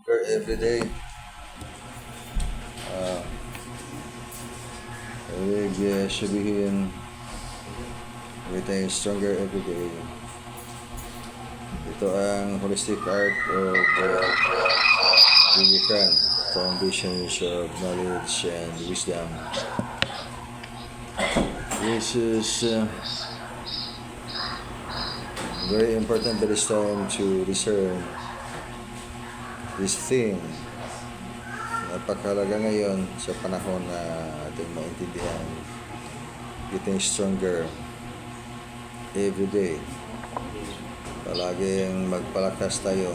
every day. Uh, Ibig sabihin, getting stronger every day. Ito ang holistic art of Vivikan, foundations of knowledge and wisdom. This is very important at this time to discern this thing. Napakalaga ngayon sa panahon na ating maintindihan, getting stronger every day. Palaging magpalakas tayo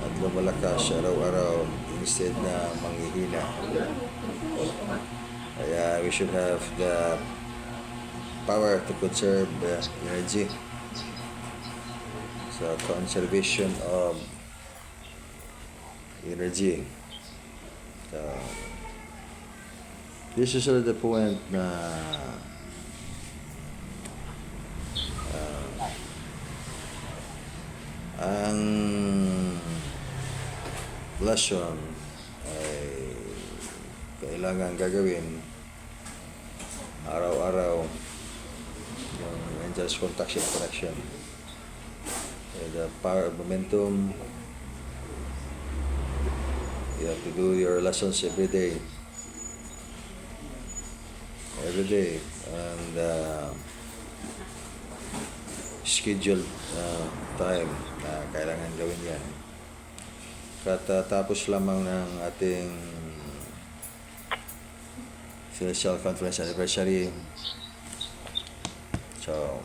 at lumalakas araw-araw instead na manghihina. Kaya we should have the power to conserve energy. So conservation of energy. So this is the point na ang lesson ay kailangan gagawin araw-araw yung angels connection. The power of momentum. You have to do your lessons every day, and scheduled time na kailangan gawin yan. Katatapos lamang ng ating Celestial Conference Anniversary. So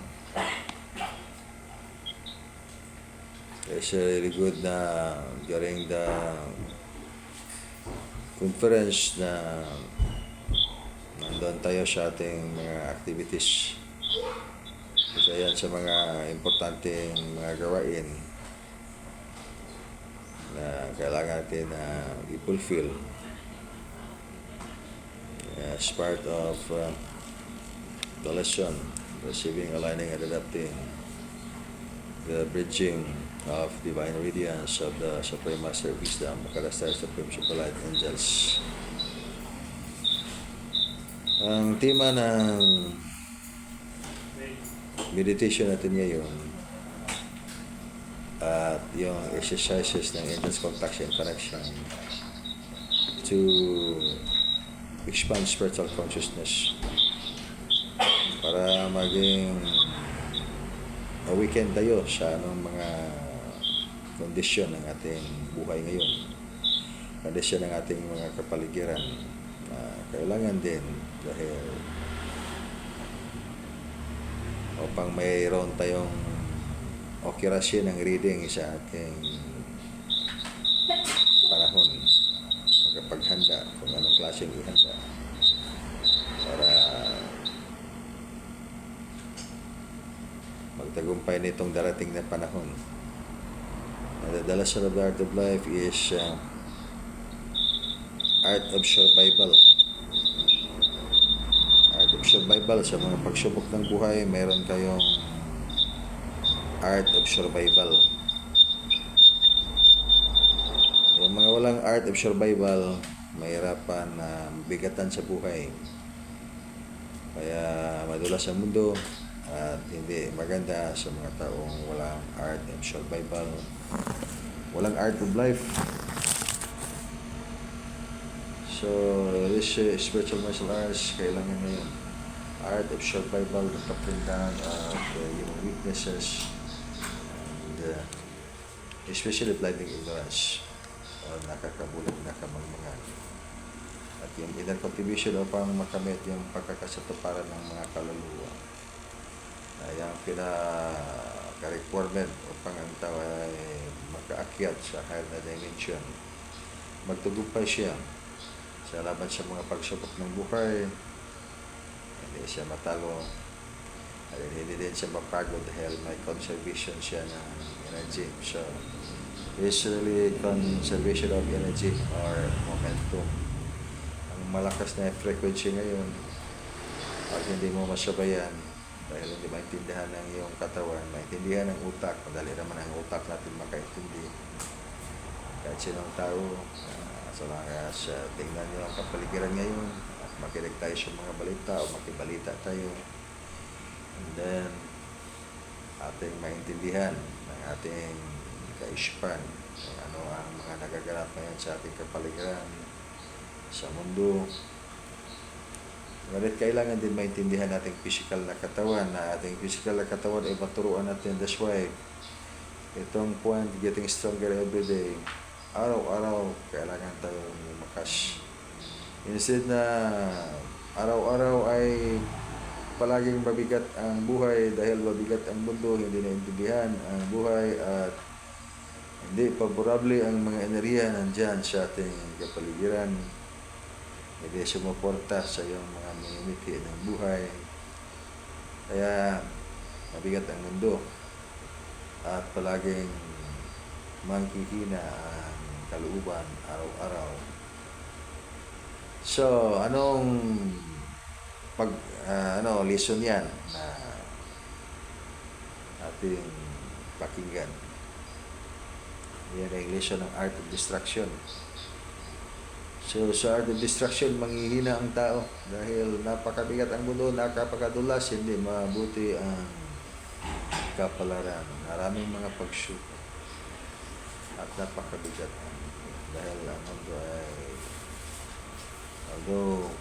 it's really good na during the conference na nandun tayo sa ating mga activities. Isa yan sa mga importanteng mga gawain na kailangan natin na i-fulfill as part of the lesson, receiving, aligning, and adapting, the bridging of divine radiance of the Supreme Master of Wisdom, Makarastar Supreme Superlight Angels. Ang tema ng meditation natin ngayon at yung exercises ng Angels Contact and Connection to expand spiritual consciousness para maging awaken tayo sa anong mga kondisyon ng ating buhay ngayon, kondisyon ng ating mga kapaligiran na kailangan din dahil upang mayroon tayong accuracy ng reading sa ating panahon, magpaghanda kung anong klaseng ihanda para magtagumpay nitong darating na panahon. The lesson of the art of life is art of survival. Art of survival. Sa mga pagsubok ng buhay, mayroon kayong art of survival. Yung mga walang art of survival, mahirapan na bigatan sa buhay. Kaya madulas ang mundo at hindi maganda sa mga taong walang art of survival, walang art of life. So this spiritual martial arts kailangan ngayon art of survival, kaprindan of yung weaknesses and especially blinding ignorance o nakakabulag na kamangmangan at yung inner contribution upang makamit yung pagkakasatuparan ng mga kaluluwa. Yung pinaka-requirement upang ang tao ay makaakyat sa higher na dimension. Magtagumpay siya sa laban sa mga pagsubok ng buhay. Hindi siya matalo. At hindi din siya mapagod dahil may conservation siya ng energy. So, it's really conservation of energy or momentum. Ang malakas na frequency ngayon, pag hindi mo masabayan, dahil hindi maintindihan ng iyong katawan, maintindihan ng utak, madali naman ang utak natin makaintindi. kahit sinong tao, sa mga sa tingnan nyo ang kapaligiran ngayon at makinig tayo sa mga balita o makibalita tayo, and then ating maintindihan ng ating kaisipan kung ano ang mga nagaganap ngayon sa ating kapaligiran sa mundo. Ngunit kailangan din maintindihan nating physical na katawan, na ating physical na katawan ay maturuan natin. That's why itong point getting stronger every day, araw-araw kailangan tayong lumakas. Instead na araw-araw ay palaging mabigat ang buhay dahil mabigat ang mundo, hindi naintindihan ang buhay at hindi favorable ang mga enerhiya nandyan sa ating kapaligiran, hindi sumuporta sa iyong mga minimiti ng buhay, kaya mabigat ang mundo at palaging manghihina ang kalooban araw-araw. So, anong lesson yan na ating pakinggan? Yan ang lesson ng Art of Distraction. So, sa Art of Distraction, manghihina ang tao dahil napakabigat ang mundo, napakadulas, hindi mabuti ang kapalaran. Maraming mga pagsubok at napakabigat dahil ang mundo ay, although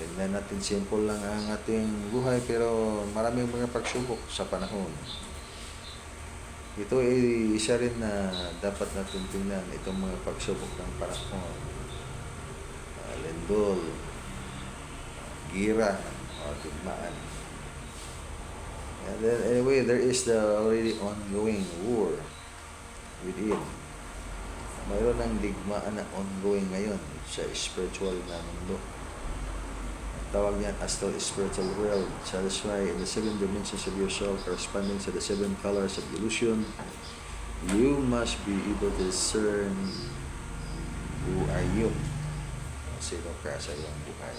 tingnan natin simple lang ang ating buhay, pero maraming mga pagsubok sa panahon. Ito ay isa rin na dapat natin tingnan, itong mga pagsubok ng panahon. Lindol, gira, o digmaan. And then anyway, there is the already ongoing war within. Mayroon ng digmaan na ongoing ngayon sa spiritual na mundo. Tawag niyan astral spiritual world. So that's why in the 7 dimensions of your soul corresponding to the 7 colors of illusion, you must be able to discern who are you. Sino ka sa iyong buhay.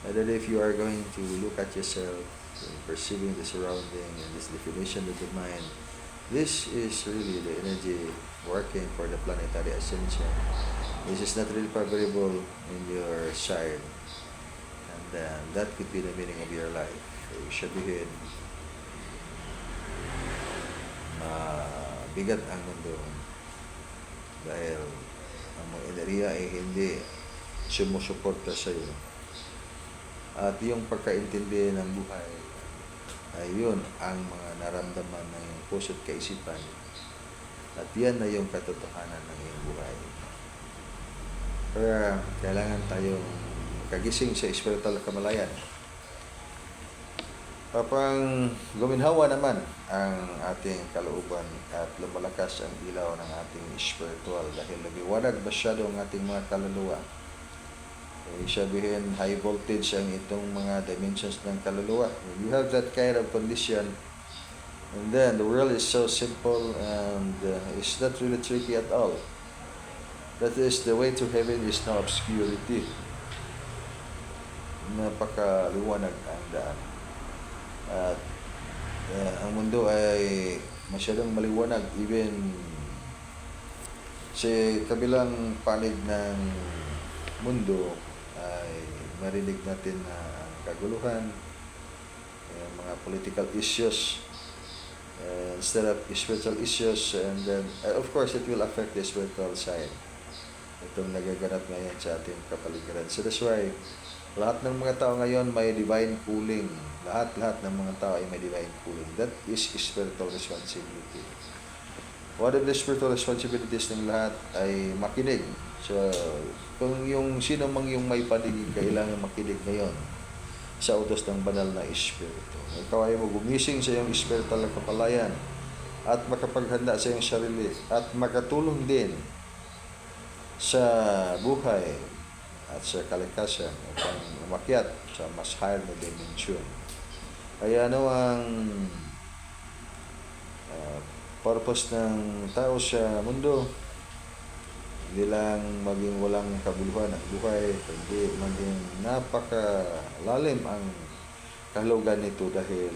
And then if you are going to look at yourself, perceiving the surrounding and this definition of the mind, this is really the energy working for the planetary ascension. This is not really favorable in your side. And that could be the meaning of your life. Sabihin, bigat ang mundo dahil ang mga enerhiya ay hindi sumusuporta sa iyo. At yung pagkaintindi ng buhay ay yun ang mga naramdaman ng iyong puso at kaisipan. At yan na yung katotohanan ng iyong buhay. Kaya kailangan tayong kagising sa spiritual kamalayan. Kapag guminhawa naman ang ating kalooban at lumalakas ang ilaw ng ating spiritual dahil lumiwanag masyado ang ating mga kaluluwa. Sabihin, high voltage ang itong mga dimensions ng kaluluwa. When you have that kind of condition, and then the world is so simple and it's not really tricky at all. That is, the way to heaven is no obscurity. Napakaliwanag ang daan. At ang mundo ay masyadong maliwanag, even sa kabilang panig ng mundo ay marinig natin na kaguluhan, mga political issues instead of spiritual issues, and then of course it will affect the spiritual side. Itong nagaganap ngayon sa ating kapaligiran. So that's why lahat ng mga tao ngayon may divine calling. Lahat ng mga tao ay may divine calling. That is spiritual responsibility. One of the spiritual responsibilities ng lahat ay makinig. So, kung yung sino mang yung may paligid, kailangan makinig ngayon sa utos ng banal na espiritu. Ikaw ay mo gumising sa iyong spiritual na kapalayan at makapaghanda sa iyong sarili at makatulong din sa buhay at sa kalikasan upang umakyat sa mas higher na dimension. Kaya ano ang purpose ng tao sa mundo? Hindi lang maging walang kabuluhan ang buhay, kundi maging napakalalim ang kahulugan nito dahil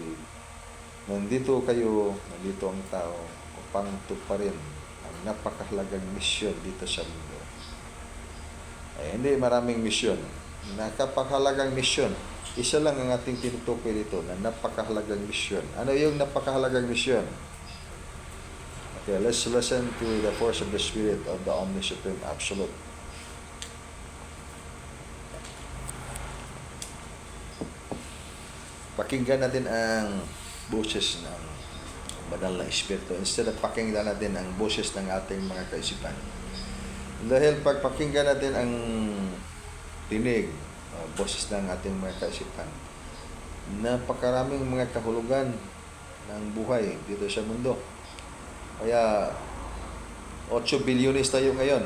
nandito kayo, nandito ang tao upang tuparin ang napakahalagang misyon dito sa mundo. Hindi maraming misyon. Napakahalagang misyon. Isa lang ang ating tinutukoy dito na napakahalagang misyon. Ano yung napakahalagang misyon? Okay, let's listen to the force of the Spirit of the Omni-Supreme Absolute. Pakinggan natin ang boses ng banal na Espiritu instead of pakinggan natin ang boses ng ating mga kaisipan. Dahil pag pakinggan natin ang tinig, boses ng ating mga kaisipan, napakaraming mga kahulugan ng buhay dito sa mundo. Kaya 8 bilyones tayo ngayon.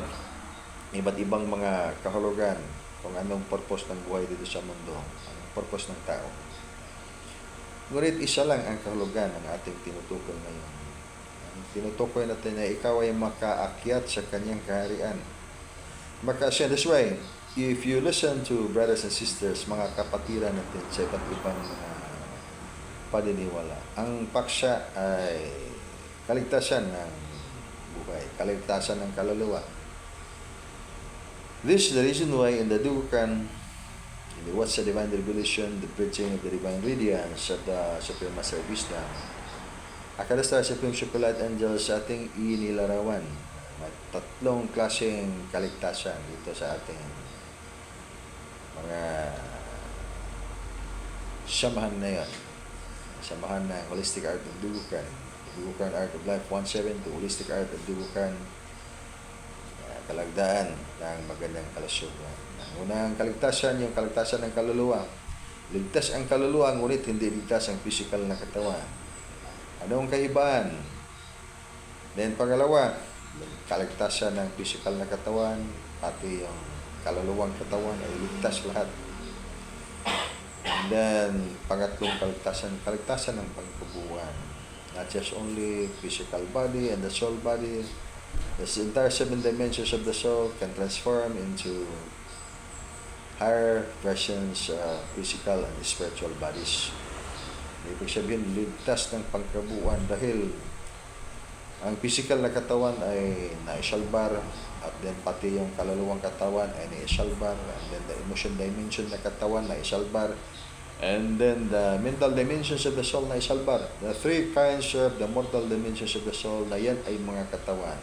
Iba't ibang mga kahulugan kung anong purpose ng buhay dito sa mundo, anong purpose ng tao. Ngunit isa lang ang kahulugan ng ating tinutukoy ngayon. Ang tinutukoy natin na ikaw ay makaakyat sa kanyang kaharian. Makasya, that's why, if you listen to brothers and sisters, mga kapatiran natin sa iba't ibang mga paniniwala, ang paksa ay kaligtasan ng buhay, kaligtasan ng kaluluwa. This is the reason why in the Dukan, in the What's the Divine Revelation, the preaching of the Divine Radiance of the Supreme Master Wisdom, Akadastar Supreme Superlight Angels sa ating inilarawan. May 3 klaseng kaligtasan dito sa ating mga samahan na yan. Samahan ng Holistic Art of Dukan, Dukan Art of Life 1.7 to Holistic Art of Dukan, kalagdaan ng magandang kalusugan. Ang unang kaligtasan, yung kaligtasan ng kaluluwa. Ligtas ang kaluluwa, ngunit hindi ligtas ang physical na katawan. Anong kaibaan? Then pangalawa, kaligtasan ng physical na katawan, pati yung kaluluwang katawan ay ligtas lahat. And then, pangatlong kaligtasan ng pangkabuuan. Not just only physical body and the soul body. The entire 7 dimensions of the soul can transform into higher versions of physical and spiritual bodies. Ibig sabihin, ligtas ng pangkabuuan dahil ang physical na katawan ay naisalbar at then pati yung kaluluwang katawan ay naisalbar, and then the emotion dimension na katawan naisalbar, and then the mental dimensions of the soul naisalbar. The 3 kinds of the mortal dimensions of the soul na yan ay mga katawan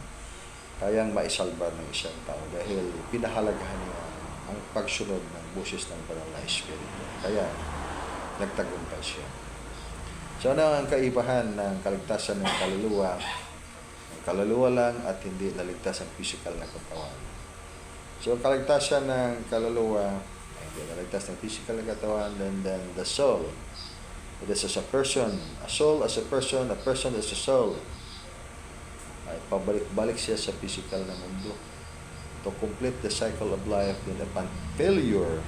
kayang maisalbar ng isang tao dahil pinahalagahan niya ang pagsunod ng boses ng banal na Espiritu. Kaya nagtagumpay siya. So ano ang kaibahan ng kaligtasan ng kaluluwa? Ang kaluluwa lang at hindi naligtas ang physical na katawan. So kaligtasan ng kaluluwa ay hindi naligtas ng physical na katawan, then the soul. It is as a person, a soul as a person as a soul. Ay pabalik-balik siya sa physical na mundo to complete the cycle of life with upon failure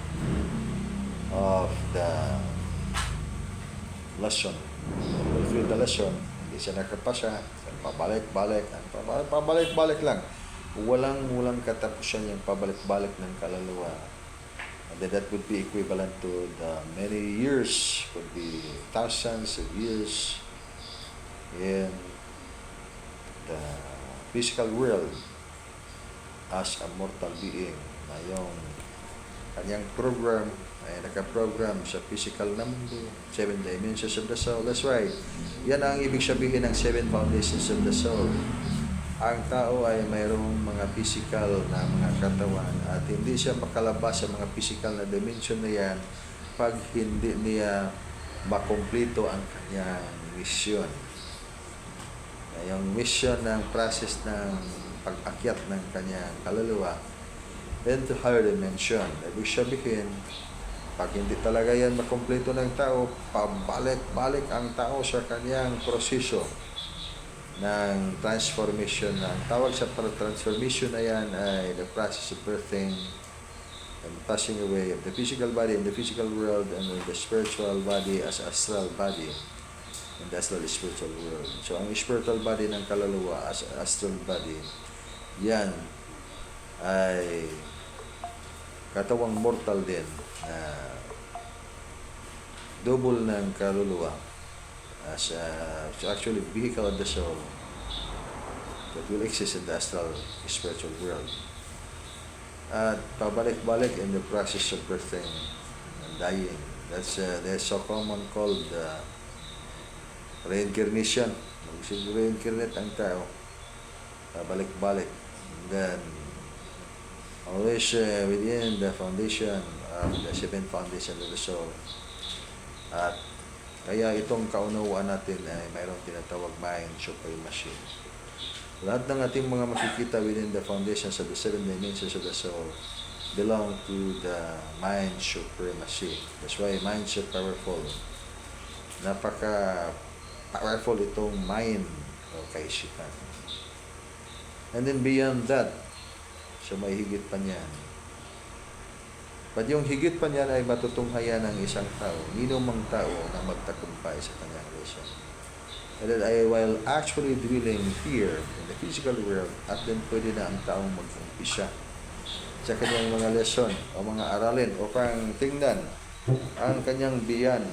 of the lesson. To fulfill the lesson, hindi siya nakapasa, pabalik-balik lang. Walang katapusan yung pabalik-balik ng kaluluwa. And then that would be equivalent to the many years, could be thousands of years in the physical world as a mortal being na yung kanyang program ay nakaprogram sa physical na mundo, 7 dimensions of the soul. That's right. Yan ang ibig sabihin ng 7 foundations of the soul. Ang tao ay mayroong mga physical na mga katawan at hindi siya makalabas sa mga physical na dimension na yan pag hindi niya makumpleto ang kanyang misyon. Yung mission ng process ng pag-akyat ng kanyang kaluluwa into higher dimension. Ibig sabihin, pag hindi talaga yan makumpleto ng tao, pabalik-balik ang tao sa kanyang proseso ng transformation. Ang tawag sa transformation na yan ay the process of birthing and passing away of the physical body in the physical world and the spiritual body as astral body. And that's the spiritual world. So, ang spiritual body ng kaluluwa as astral body, yan ay katawang mortal din na double ng kaluluwa as actually vehicle of the soul that will exist in the astral spiritual world. At pabalik-balik in the process of birthing and dying. That's so common called reincarnation. Mag-reincarnate ang tao. Pabalik-balik. And then, always within the foundation of the seven foundation of the soul. At kaya itong kaunawaan natin ay mayroong tinatawag mind supremacy. Lahat ng ating mga makikita within the foundations of the seven dimensions of the soul belong to the mind supremacy. That's why mind so powerful. Napaka-powerful itong mind o kaisipan. And then beyond that, so may higit pa niyan. But yung higit pa niyan ay matutunghayan ng isang tao, ninumang tao na magtagumpay sa kanyang lesson. And then while actually dwelling here in the physical world, at then pwede na ang taong mag-umpisa sa kanyang mga lesson o mga aralin upang tingnan ang kanyang beyond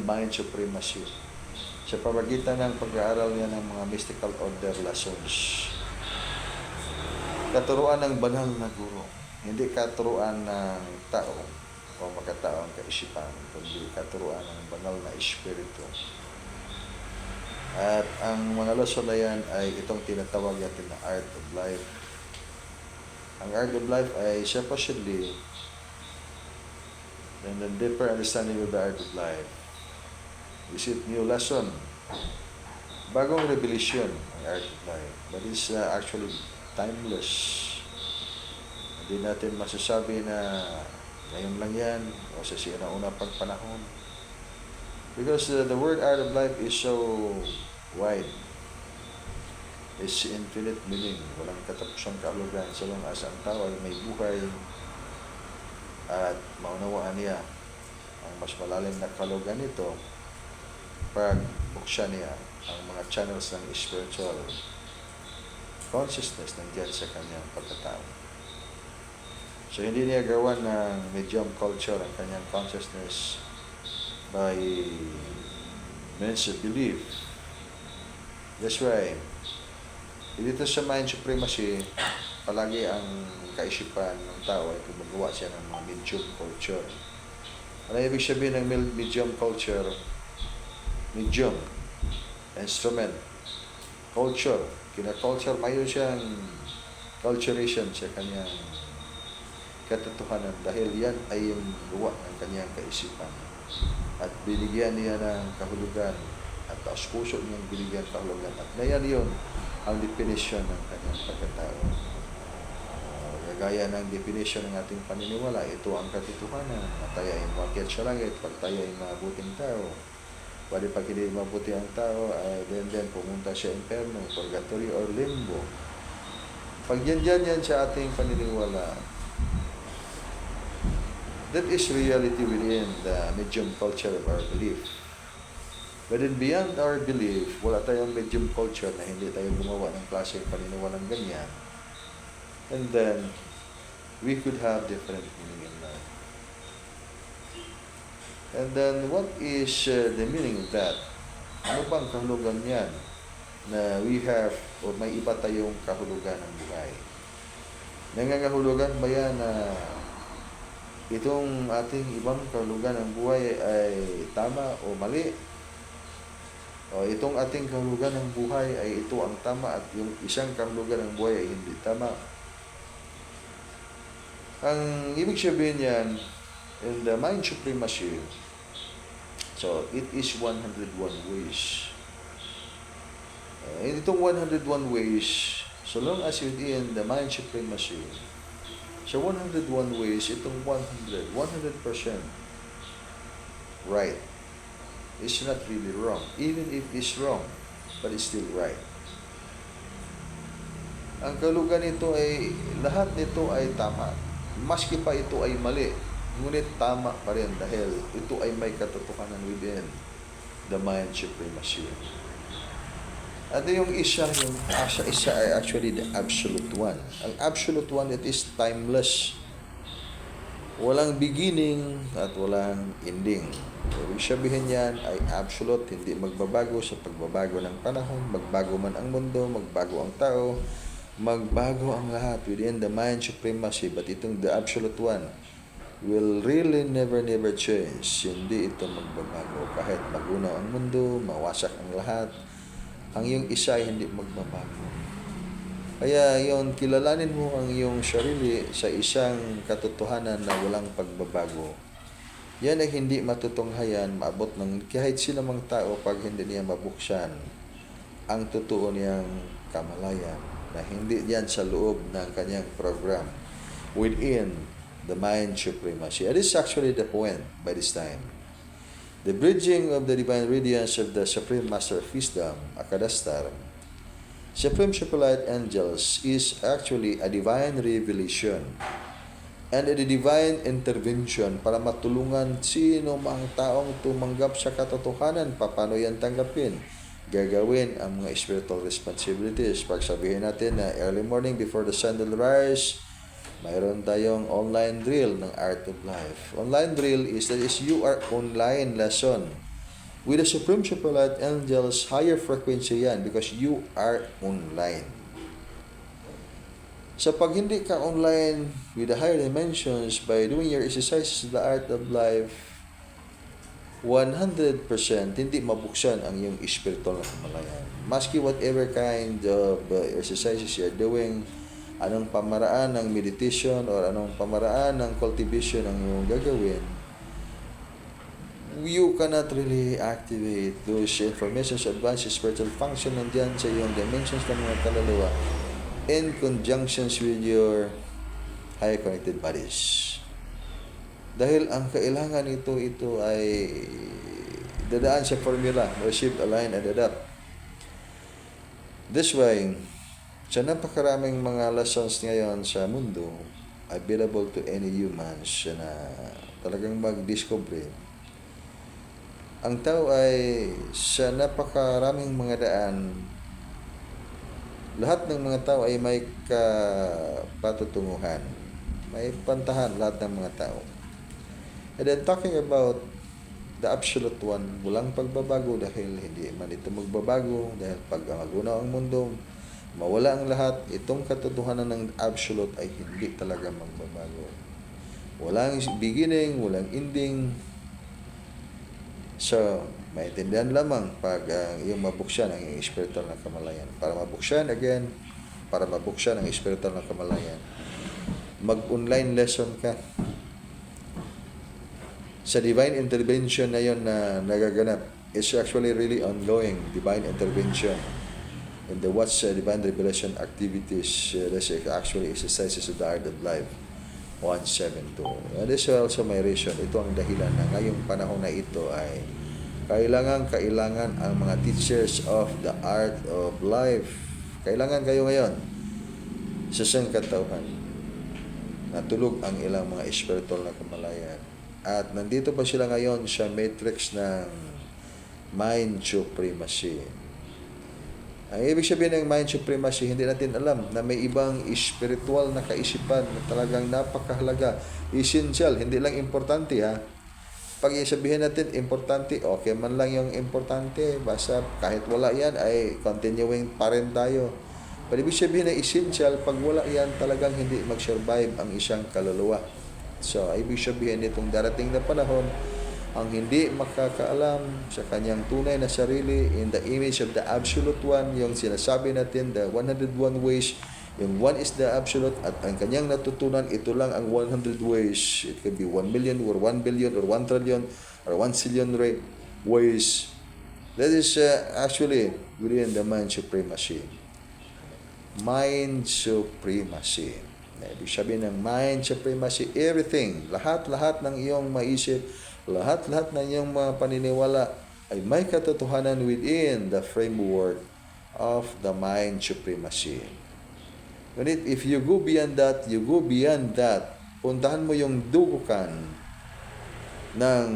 mind supremacy sa pamagitan ng pag-aaral niya ng mga mystical order lessons. Katuruan ng banal na guro, hindi katuruan ng tao o makataong kaisipan, kundi katuruan ng banal na espiritu. At ang mga lesson na yan ay itong tinatawag natin na art of life. Ang art of life ay supposedly and the deeper understanding of the art of life. Is it new lesson? Bagong revelation ang art of life. But it's actually timeless. Hindi natin masasabi na ngayon lang yan o sa sinauna pang panahon. Because the word art of life is so wide. It's infinite meaning. Walang katapusang kahulugan so long as ang tao ay may buhay at maunawaan niya ang mas malalim na kahulugan nito pag buksan niya ang mga channels ng spiritual consciousness nandiyan sa kanyang pagkatao. So hindi niya gawa ng medium culture ang kanyang consciousness by means of belief. That's why dito sa mind supremacy, palagi ang kaisipan ng tao ay gumagawa siya ng mga medium culture. Ano ibig sabihin ng medium culture? Medium, instrument, culture. Kina-culture, mayroon siyang culturation sa kanyang katotohanan dahil yan ay yung gawa ng kanyang kaisipan. At binigyan niya ng kahulugan at taos puso niyang binigyan kahulugan. At na yan yun ang definition ng kanyang pagkatao. Gaya ng definition ng ating paniniwala, ito ang katotohanan. Na tayo ay umakyat sa langit, pag tayo ay mabuting tao. Pwede pag hindi mabuti ang tao, ay then pumunta siya inferno, purgatory or limbo. Pag yan sa ating paniniwala, that is reality within the medium culture of our belief. But then beyond our belief, wala tayong medium culture na hindi tayo gumawa ng klaseng paniniwalang ganyan. And then, we could have different meaning in life. And then, what is the meaning of that? Ano bang kahulugan yan na we have o may iba tayong kahulugan ng buhay? Nangangahulugan ba yan na itong ating ibang kahulugan ng buhay ay tama o mali? O itong ating kahulugan ng buhay ay ito ang tama at yung isang kahulugan ng buhay ay hindi tama? Ang ibig sabihin yan, in the mind supremacy, so it is 101 ways. Itong 101 ways, so long as within the mind supremacy, so 101 ways, itong 100% right. It's not really wrong. Even if it's wrong, but it's still right. Ang kahulugan nito ay, lahat nito ay tama. Maski pa ito ay mali, ngunit tama pa rin dahil ito ay may katotohanan within the mind supremacy. At yung isa ay actually the absolute one. Ang absolute one, it is timeless. Walang beginning at walang ending. Ibig sabihin yan ay absolute, hindi magbabago sa pagbabago ng panahon, magbago man ang mundo, magbago ang tao, magbago ang lahat within the mind supremacy. But itong the absolute one will really never change. Hindi ito magbabago. Kahit magunaw ang mundo, mawasak ang lahat, ang iyong isa ay hindi magbabago. Kaya yon, kilalanin mo ang iyong sarili sa isang katotohanan na walang pagbabago. Yan ay hindi matutunghayan, maabot ng kahit sino mang tao pag hindi niya mabuksan ang totoo niyang kamalayan na hindi yan sa loob ng kanyang program within the mind supremacy. And this is actually the point by this time. The bridging of the divine radiance of the Supreme Master of Wisdom, Akadastar, Supreme Superlight Angels is actually a divine revelation and a divine intervention para matulungan sino mang taong tumanggap sa katotohanan. Paano yan tanggapin? Gagawin ang mga spiritual responsibilities. Pag sabihin natin na early morning before the sun will rise, mayroon tayong online drill ng Art of Life. Online drill is that is you are online lesson with the Supreme Superlight Angels, higher frequency yan because you are online. So pag hindi ka online with the higher dimensions by doing your exercises of the Art of Life, 100% hindi mabuksan ang iyong spiritual na kamalayan. Maski whatever kind of exercises you're doing, anong pamaraan ng meditation or anong pamaraan ng cultivation ang iyong gagawin, you cannot really activate those informations, advanced spiritual function nandiyan sa iyong dimensions ng mga kaluluwa in conjunctions with your higher connected bodies. Dahil ang kailangan ito ay dadaan sa formula, receive, align, and adapt. This way, sa napakaraming mga lessons ngayon sa mundo, available to any humans na talagang mag-discover. Ang tao ay sa napakaraming mga daan, lahat ng mga tao ay may kapatutunguhan, may pantahan lahat ng mga tao. And then talking about the absolute one, walang pagbabago dahil hindi man ito magbabago dahil pag magunaw ang mundo, mawala ang lahat, itong katotohanan ng absolute ay hindi talaga magbabago. Walang beginning, walang ending. So, maintindihan lamang pag yung mabuksan ang iyong spiritual na kamalayan. Para mabuksan again, para mabuksan ang spiritual na kamalayan, mag-online lesson ka. Sa divine intervention na yon na nagaganap, it's actually really ongoing divine intervention. In the What's Divine Revelation activities, that's actually exercises of the Art of Life 172. And this is also my reason. Ito ang dahilan na ngayong panahon na ito ay kailangan ang mga teachers of the Art of Life. Kailangan kayo ngayon sa sangkatauhan na tulog ang ilang mga spiritual na kamalayan. At nandito pa sila ngayon sa matrix ng mind supremacy. Ang ibig sabihin ng mind supremacy, hindi natin alam na may ibang spiritual na kaisipan na talagang napakahalaga, essential, hindi lang importante ha. Pag isabihin natin importante, okay man lang yung importante, basta kahit wala yan ay continuing pa rin tayo. Pero ibig sabihin na essential, pag wala yan talagang hindi mag-survive ang isang kaluluwa. So, ibig sabihin nitong darating na panahon, ang hindi makakaalam sa kanyang tunay na sarili in the image of the Absolute One, yung sinasabi natin, the 101 ways, yung one is the Absolute, at ang kanyang natutunan, ito lang ang 100 ways. It can be 1 million or 1 billion or 1 trillion or 1 zillion ways. That is actually within the mind supremacy. Mind supremacy. Ibig sabihin ng mind supremacy, everything, lahat-lahat ng iyong maisip, lahat-lahat ng iyong mga paniniwala ay may katotohanan within the framework of the mind supremacy. If you go beyond that, puntahan mo yung dugukan ng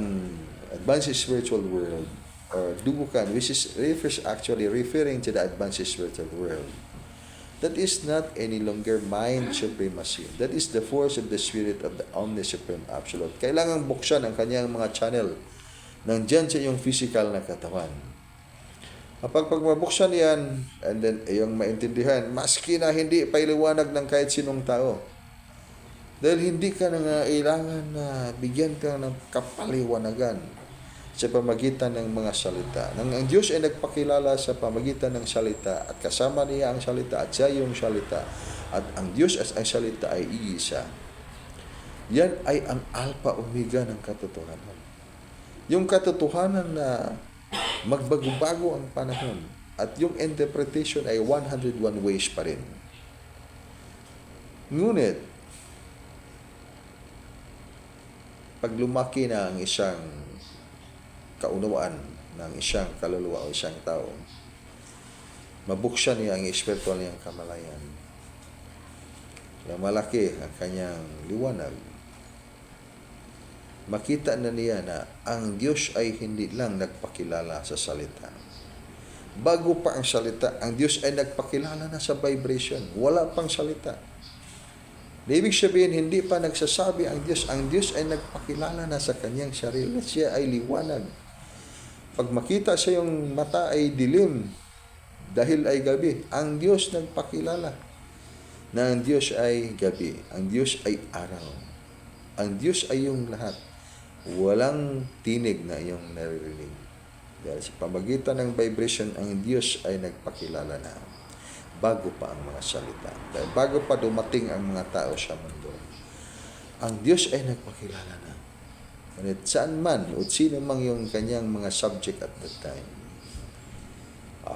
advanced spiritual world, or dugukan, which is referring to the advanced spiritual world. That is not any longer mind supremacy. That is the force of the Spirit of the Omni-Supreme Absolute. Kailangan buksan ang kanyang mga channel nandyan sa iyong physical na katawan. Kapag mabuksan yan, and then iyong maintindihan, maski na hindi pailiwanag ng kahit sinong tao. Dahil hindi ka nangailangan na bigyan ka ng kapaliwanagan sa pamagitan ng mga salita. Nang ang Diyos ay nagpakilala sa pamagitan ng salita at kasama niya ang salita at siya yung salita at ang Diyos as ang salita ay iisa. Yan ay ang alpha omega ng katotohanan. Yung katotohanan na magbago-bago ang panahon at yung interpretation ay 101 ways pa rin. Ngunit, pag lumaki na ang isang kaunawaan ng isang kaluluwa o isang tao, mabuksan niya ang espiritual niyang kamalayan. Kaya malaki ang kanyang liwanag. Makita na niya na ang Diyos ay hindi lang nagpakilala sa salita. Bago pa ang salita, ang Diyos ay nagpakilala na sa vibration. Wala pang salita. Ibig sabihin, hindi pa nagsasabi ang Diyos. Ang Diyos ay nagpakilala na sa kanyang sarili. Siya ay liwanag. Pag makita sa iyong mata ay dilim dahil ay gabi, ang Diyos nagpakilala na ang Diyos ay gabi, ang Diyos ay araw, ang Diyos ay yung lahat. Walang tinig na iyong naririnig. Dahil sa pamagitan ng vibration, ang Diyos ay nagpakilala na bago pa ang mga salita. Dahil bago pa dumating ang mga tao sa mundo, ang Diyos ay nagpakilala na. Ngunit saan man o sino mang yung kanyang mga subject at that time.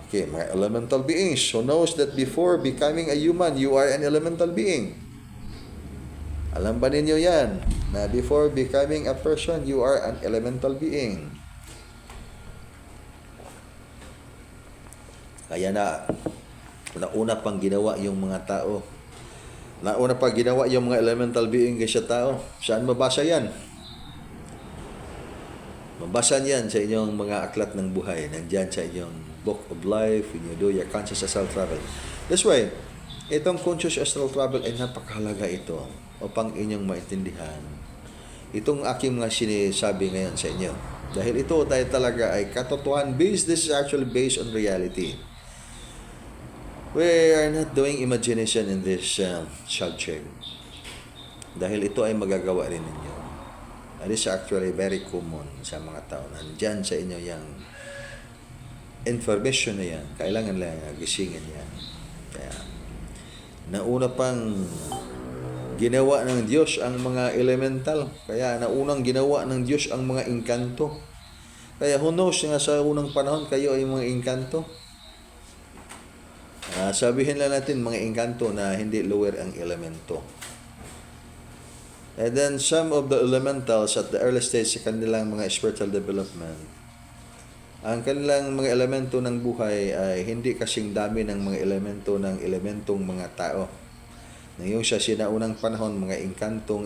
Okay, mga elemental beings who knows that before becoming a human, you are an elemental being. Alam ba ninyo yan? Na before becoming a person, you are an elemental being. Kaya nauna pang ginawa yung mga tao. Nauna pang ginawa yung mga elemental being kaysa tao. Saan mabasa yan? Mabasa niyan sa inyong mga aklat ng buhay. Nandyan sa inyong book of life, when you do your conscious astral travel. That's why, itong conscious astral travel ay napakahalaga ito upang inyong maintindihan itong aking mga sinasabi ngayon sa inyo. Dahil ito tayo talaga ay katotohanan based. This is actually based on reality. We are not doing imagination in this subject. Dahil ito ay magagawa rin ninyo. It is actually very common sa mga tao. Nandyan sa inyo yung information na yan. Kailangan lang gisingin yan. Kaya, nauna pang ginawa ng Diyos ang mga elemental. Kaya, naunang ginawa ng Diyos ang mga engkanto. Kaya, who knows nga sa unang panahon, kayo ay mga engkanto. Sabihin lang natin mga engkanto na hindi lower ang elemento. And then some of the elementals at the early stage sa kanilang mga spiritual development, ang kanilang mga elemento ng buhay ay hindi kasing dami ng mga elemento ng elementong mga tao. Ngayon sa sinaunang panahon, mga engkantong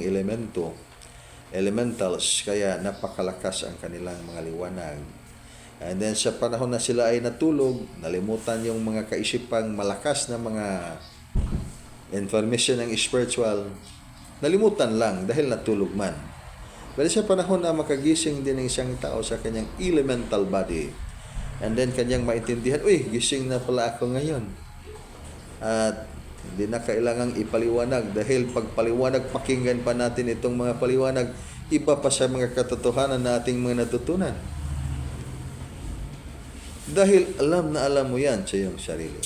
elementals, kaya napakalakas ang kanilang mga liwanag. And then sa panahon na sila ay natulog, nalimutan yung mga kaisipang malakas na mga information ng spiritual, nalimutan lang dahil natulog man. Pero sa panahon na makagising din ng isang tao sa kanyang elemental body, and then kanyang maintindihan, uy, gising na pala ako ngayon. At hindi na kailangang ipaliwanag dahil pagpaliwanag, pakinggan pa natin itong mga paliwanag, iba pa sa mga katotohanan na ating mga natutunan. Dahil alam na alam mo yan sa iyong sarili.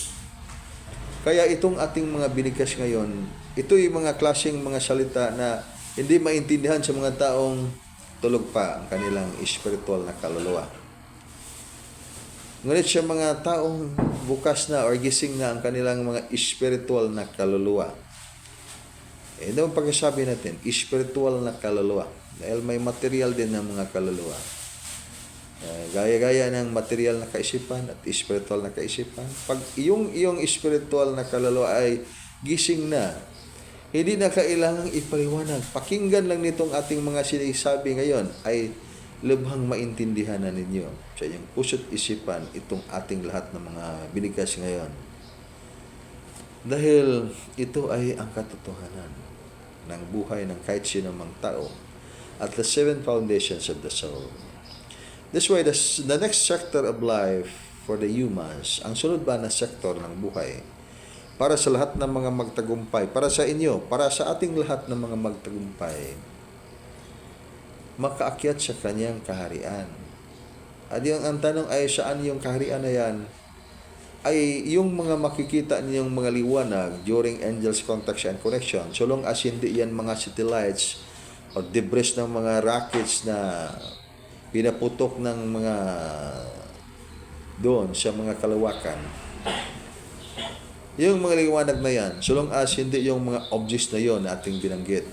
Kaya itong ating mga binigkas ngayon, ito yung mga klaseng mga salita na hindi maintindihan sa mga taong tulog pa ang kanilang spiritual na kaluluwa. Ngunit sa mga taong bukas na or gising na ang kanilang mga spiritual na kaluluwa, ito ang pagkasabi natin, spiritual na kaluluwa. Dahil may material din ng mga kaluluwa. Gaya-gaya ng material na kaisipan at spiritual na kaisipan. Pag iyong spiritual na kaluluwa ay gising na, hindi na kailangang ipaliwanag. Pakinggan lang nitong ating mga sinasabi ngayon ay lubhang maintindihan na ninyo sa inyong puso't isipan itong ating lahat ng mga binigkas ngayon. Dahil ito ay ang katotohanan ng buhay ng kahit sino mang tao at the seven foundations of the soul. This way, the next sector of life for the humans, ang sunod ba na sektor ng buhay, para sa lahat ng mga magtagumpay, para sa inyo, para sa ating lahat ng mga magtagumpay, makaakyat sa kanyang kaharian. At ang tanong ay, saan yung kaharian na yan? Ay yung mga makikita niyong mga liwanag during angels contact and connection, so long as hindi yan mga satellites o debris ng mga rockets na pinaputok ng mga doon sa mga kalawakan, yung mga liwanag na yan, so long as hindi yung mga objects na yon na ating binanggit,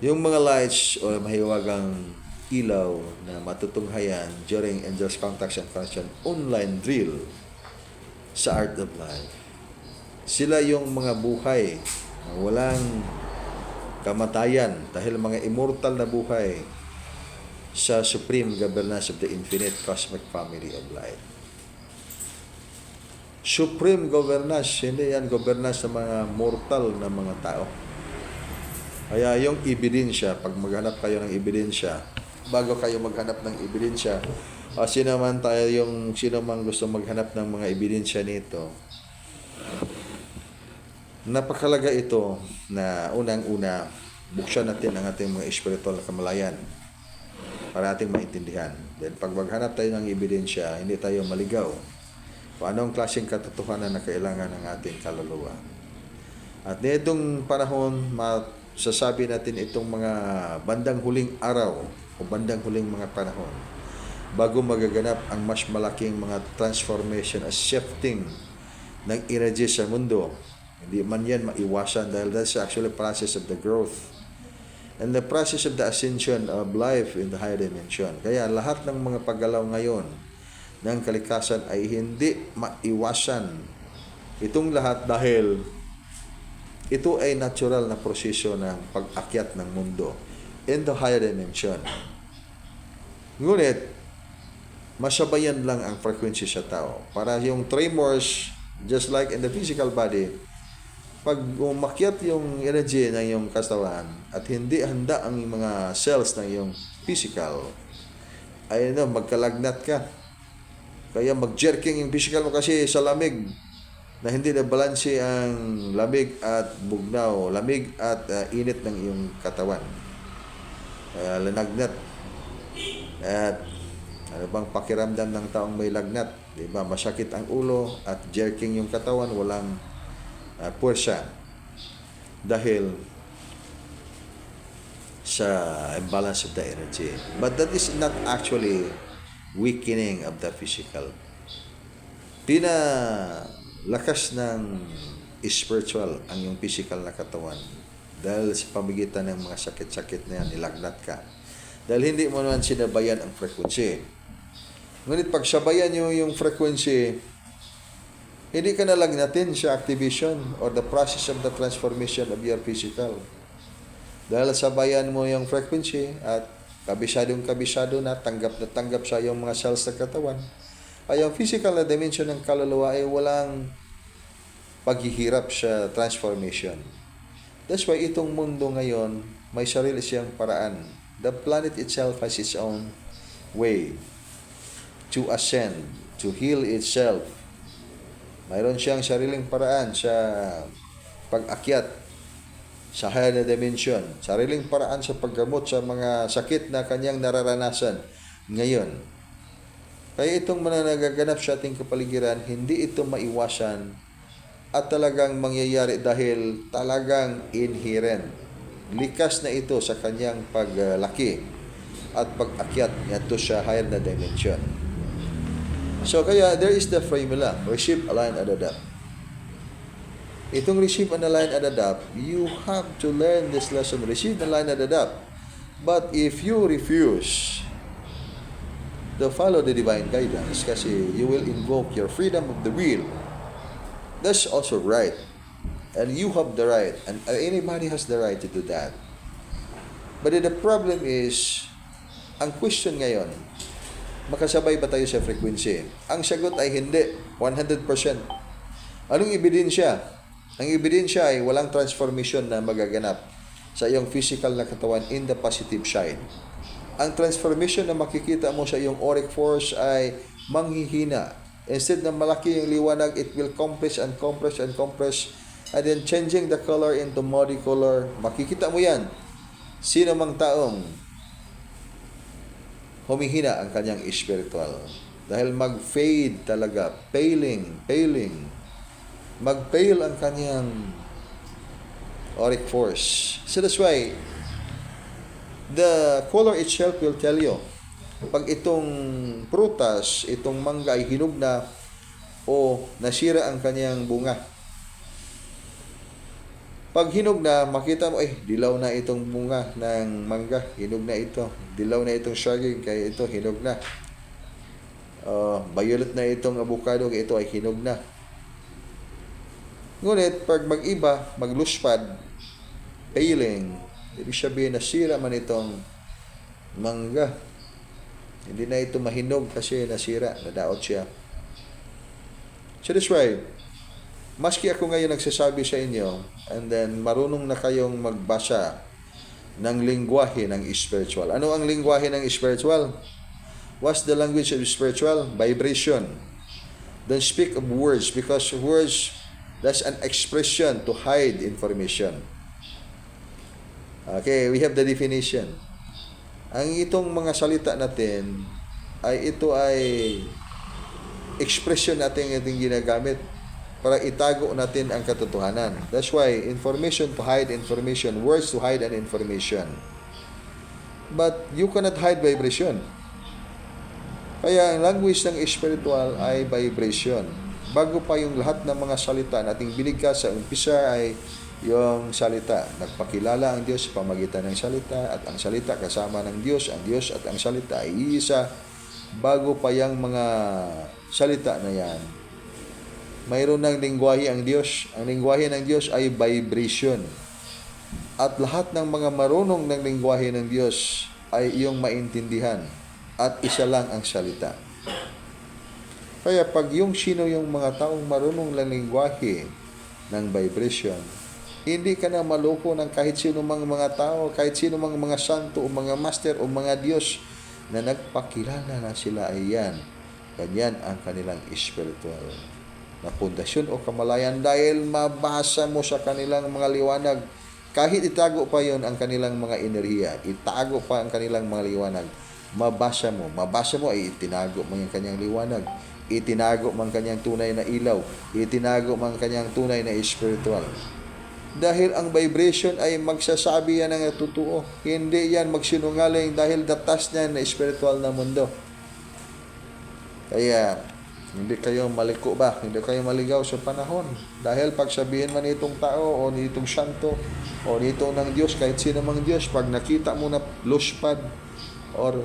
yung mga lights o mahiwagang ilaw na matutunghayan during angels contact and connection online drill sa art of life, sila yung mga buhay na walang kamatayan dahil mga immortal na buhay sa supreme governance of the infinite cosmic family of life. Supreme governance, hindi yan governance ng mga mortal na mga tao. Kaya yung ebidensya, pag maghanap kayo ng ebidensya, bago kayo maghanap ng ebidensya, sino man gusto maghanap ng mga ebidensya nito, napakalaga ito na unang-una, buksan natin ang ating mga spiritual na kamalayan para ating maintindihan. Then pag maghanap tayo ng ebidensya, hindi tayo maligaw kung anong klaseng katotohanan na kailangan ng ating kaluluwa. At nitong panahon, masasabi natin itong mga bandang huling araw o bandang huling mga panahon, bago magaganap ang mas malaking mga transformation as shifting ng energy sa mundo. Hindi man yan maiwasan dahil that's actually process of the growth and the process of the ascension of life in the higher dimension. Kaya lahat ng mga paggalaw ngayon ng kalikasan ay hindi maiwasan itong lahat dahil ito ay natural na proseso ng pag-akyat ng mundo in the higher dimension. Ngunit, masabayan lang ang frequency sa tao. Para yung tremors, just like in the physical body, pag umakyat yung energy ng iyong katawan at hindi handa ang mga cells ng iyong physical, ay magkalagnat ka. Kaya mag-jerking yung physical mo kasi sa lamig na hindi na balanse ang lamig at bugnaw, lamig at init ng iyong katawan. Kaya lanagnat. At ano bang pakiramdam ng taong may lagnat? Diba? Masakit ang ulo at jerking yung katawan, walang puwersa. Dahil sa imbalance of the energy. But that is not actually weakening of the physical. Pinalakas ng spiritual ang yung physical na katawan dahil sa pamagitan ng mga sakit-sakit na yan, nilagnat ka. Dahil hindi mo naman sinabayan ang frequency. Ngunit pag sabayan nyo yung frequency, hindi ka nalagnatin sa activation or the process of the transformation of your physical. Dahil sabayan mo yung frequency at kabisado na tanggap sa iyong mga cells ng katawan, ay ang physical na dimension ng kaluluwa ay walang paghihirap sa transformation. That's why itong mundo ngayon, may sarili siyang paraan. The planet itself has its own way to ascend, to heal itself. Mayroon siyang sariling paraan sa pag-akyat sa higher na dimension, sariling paraan sa paggamot sa mga sakit na kanyang nararanasan ngayon. Kaya itong mga nagaganap sa ating kapaligiran, hindi ito maiwasan at talagang mangyayari dahil talagang inherent. Likas na ito sa kanyang paglaki at pag-akyat nito sa higher na dimension. So kaya there is the formula, receive, align, and adapt. Itong receive and align and adapt, you have to learn this lesson, receive, align, and adapt. But if you refuse to follow the divine guidance, kasi you will invoke your freedom of the will, that's also right. And you have the right, and anybody has the right to do that. But the problem is, ang question ngayon, makasabay ba tayo sa frequency? Ang sagot ay hindi, 100%. Anong ebidensya? Ang ebidensya ay walang transformation na magaganap sa iyong physical na katawan in the positive side. Ang transformation na makikita mo sa iyong auric force ay manghihina. Instead na malaki yung liwanag, it will compress and compress and compress, and then changing the color into muddy color. Makikita mo yan. Sino mang taong humihina ang kanyang spiritual. Dahil mag-fade talaga, paling. Mag-pale ang kanyang auric force. So that's why, the color itself will tell you, pag itong prutas, itong mangga ay hinog na o nasira ang kanyang bunga. Pag hinog na, makita mo, dilaw na itong bunga ng mangga, hinog na ito. Dilaw na itong saging, kaya ito hinog na. Violet na itong avocado, kaya ito ay hinog na. Ngunit, pag mag-iba, magluspad, paling, ibig sabihin nasira man itong mangga. Hindi na ito mahinog kasi nasira, nadaot siya. So that's why, maski ako ngayon nagsasabi sa inyo, and then marunong na kayong magbasa ng lingwahe ng spiritual. Ano ang lingwahe ng spiritual? What's the language of spiritual? Vibration. Don't speak of words, because words, that's an expression to hide information. Okay, we have the definition. Ang itong mga salita natin ito ay expression natin yung ginagamit para itago natin ang katotohanan. That's why information to hide information, words to hide an information. But you cannot hide vibration. Kaya ang language ng spiritual ay vibration. Bago pa yung lahat ng mga salita nating binigkas sa umpisa ay yung salita. Nagpakilala ang Diyos sa pamagitan ng salita, at ang salita kasama ng Diyos. Ang Diyos at ang salita ay iisa. Bago pa yung mga salita na yan, mayroon ng lingwahe ang Diyos. Ang lingwahe ng Diyos ay vibration. At lahat ng mga marunong ng lingwahe ng Diyos ay iyong maintindihan. At isa lang ang salita. Kaya pag yung sino yung mga taong marunong ng lingwahe ng vibration, hindi ka na maloko ng kahit sino mang mga tao, kahit sino mang mga santo o mga master o mga Diyos na nagpakilala na sila ay yan. Ganyan ang kanilang spiritual na pundasyon o kamalayan, dahil mabasa mo sa kanilang mga liwanag. Kahit itago pa yon ang kanilang mga enerhiya, itago pa ang kanilang mga liwanag, mabasa mo ay itinago mo yung kanyang liwanag, itinago man kanyang tunay na ilaw, itinago man kanyang tunay na spiritual. Dahil ang vibration ay magsasabi yan ng totoo. Hindi yan magsinungaling, dahil datas niyan na spiritual na mundo. Kaya, hindi kayo maliko ba? Hindi kayo maligaw sa panahon. Dahil pag sabihin man itong tao, o nitong santo, o nitong ng Diyos, kahit sino mang Diyos, pag nakita mo na luspad, or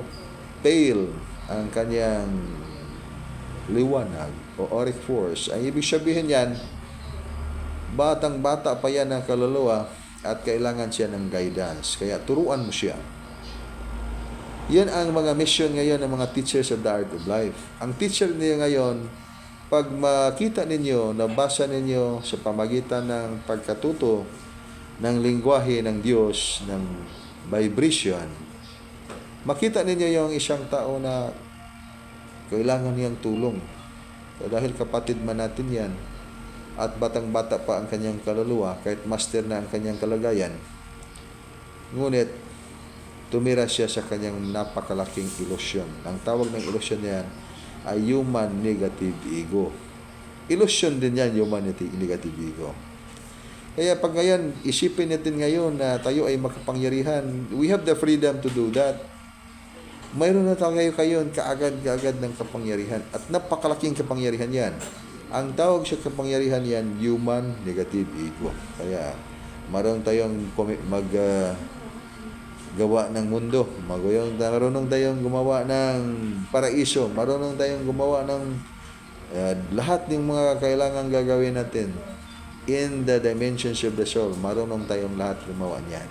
pale, ang kanyang liwanag, o auric force, ay ibig sabihin yan, batang-bata pa yan ng kaluluwa at kailangan siya ng guidance. Kaya turuan mo siya. Yan ang mga mission ngayon ng mga teachers of the art of life. Ang teacher niyo ngayon, pag makita ninyo, nabasa ninyo sa pamagitan ng pagkatuto ng lingwahe ng Diyos, ng vibration, makita ninyo yung isang tao na kailangan niyang tulong. So, dahil kapatid man natin yan, at batang-bata pa ang kanyang kaluluwa, kahit master na ang kanyang kalagayan, ngunit tumira siya sa kanyang napakalaking ilusyon. Ang tawag ng ilusyon niyan ay human negative ego. Ilusyon din yan, human negative ego. Kaya pag ngayon, isipin natin ngayon na tayo ay makapangyarihan, we have the freedom to do that. Mayroon na tayo kayon kaagad ng kapangyarihan, at napakalaking kapangyarihan yan. Ang tawag sa kapangyarihan yan, human negative ego. Kaya, marunong tayong gawa ng mundo. Marunong tayong gumawa ng paraiso. Marunong tayong gumawa ng lahat ng mga kailangan gagawin natin in the dimensions of the soul. Marunong tayong lahat gumawa niyan.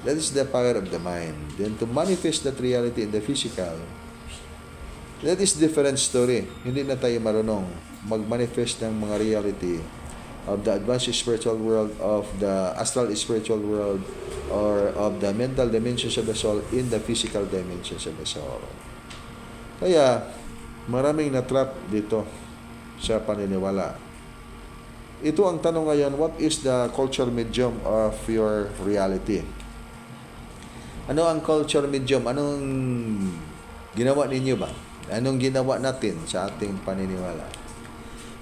That is the power of the mind. Then to manifest that reality in the physical, That is different story. Hindi na tayo marunong mag-manifest ng mga reality of the advanced spiritual world, of the astral spiritual world, or of the mental dimensions of the soul in the physical dimensions of the soul. Kaya, maraming na-trap dito sa paniniwala. Ito ang tanong ngayon, what is the culture medium of your reality? Ano ang culture medium? Anong ginawa ninyo ba? Anong ginawa natin sa ating paniniwala?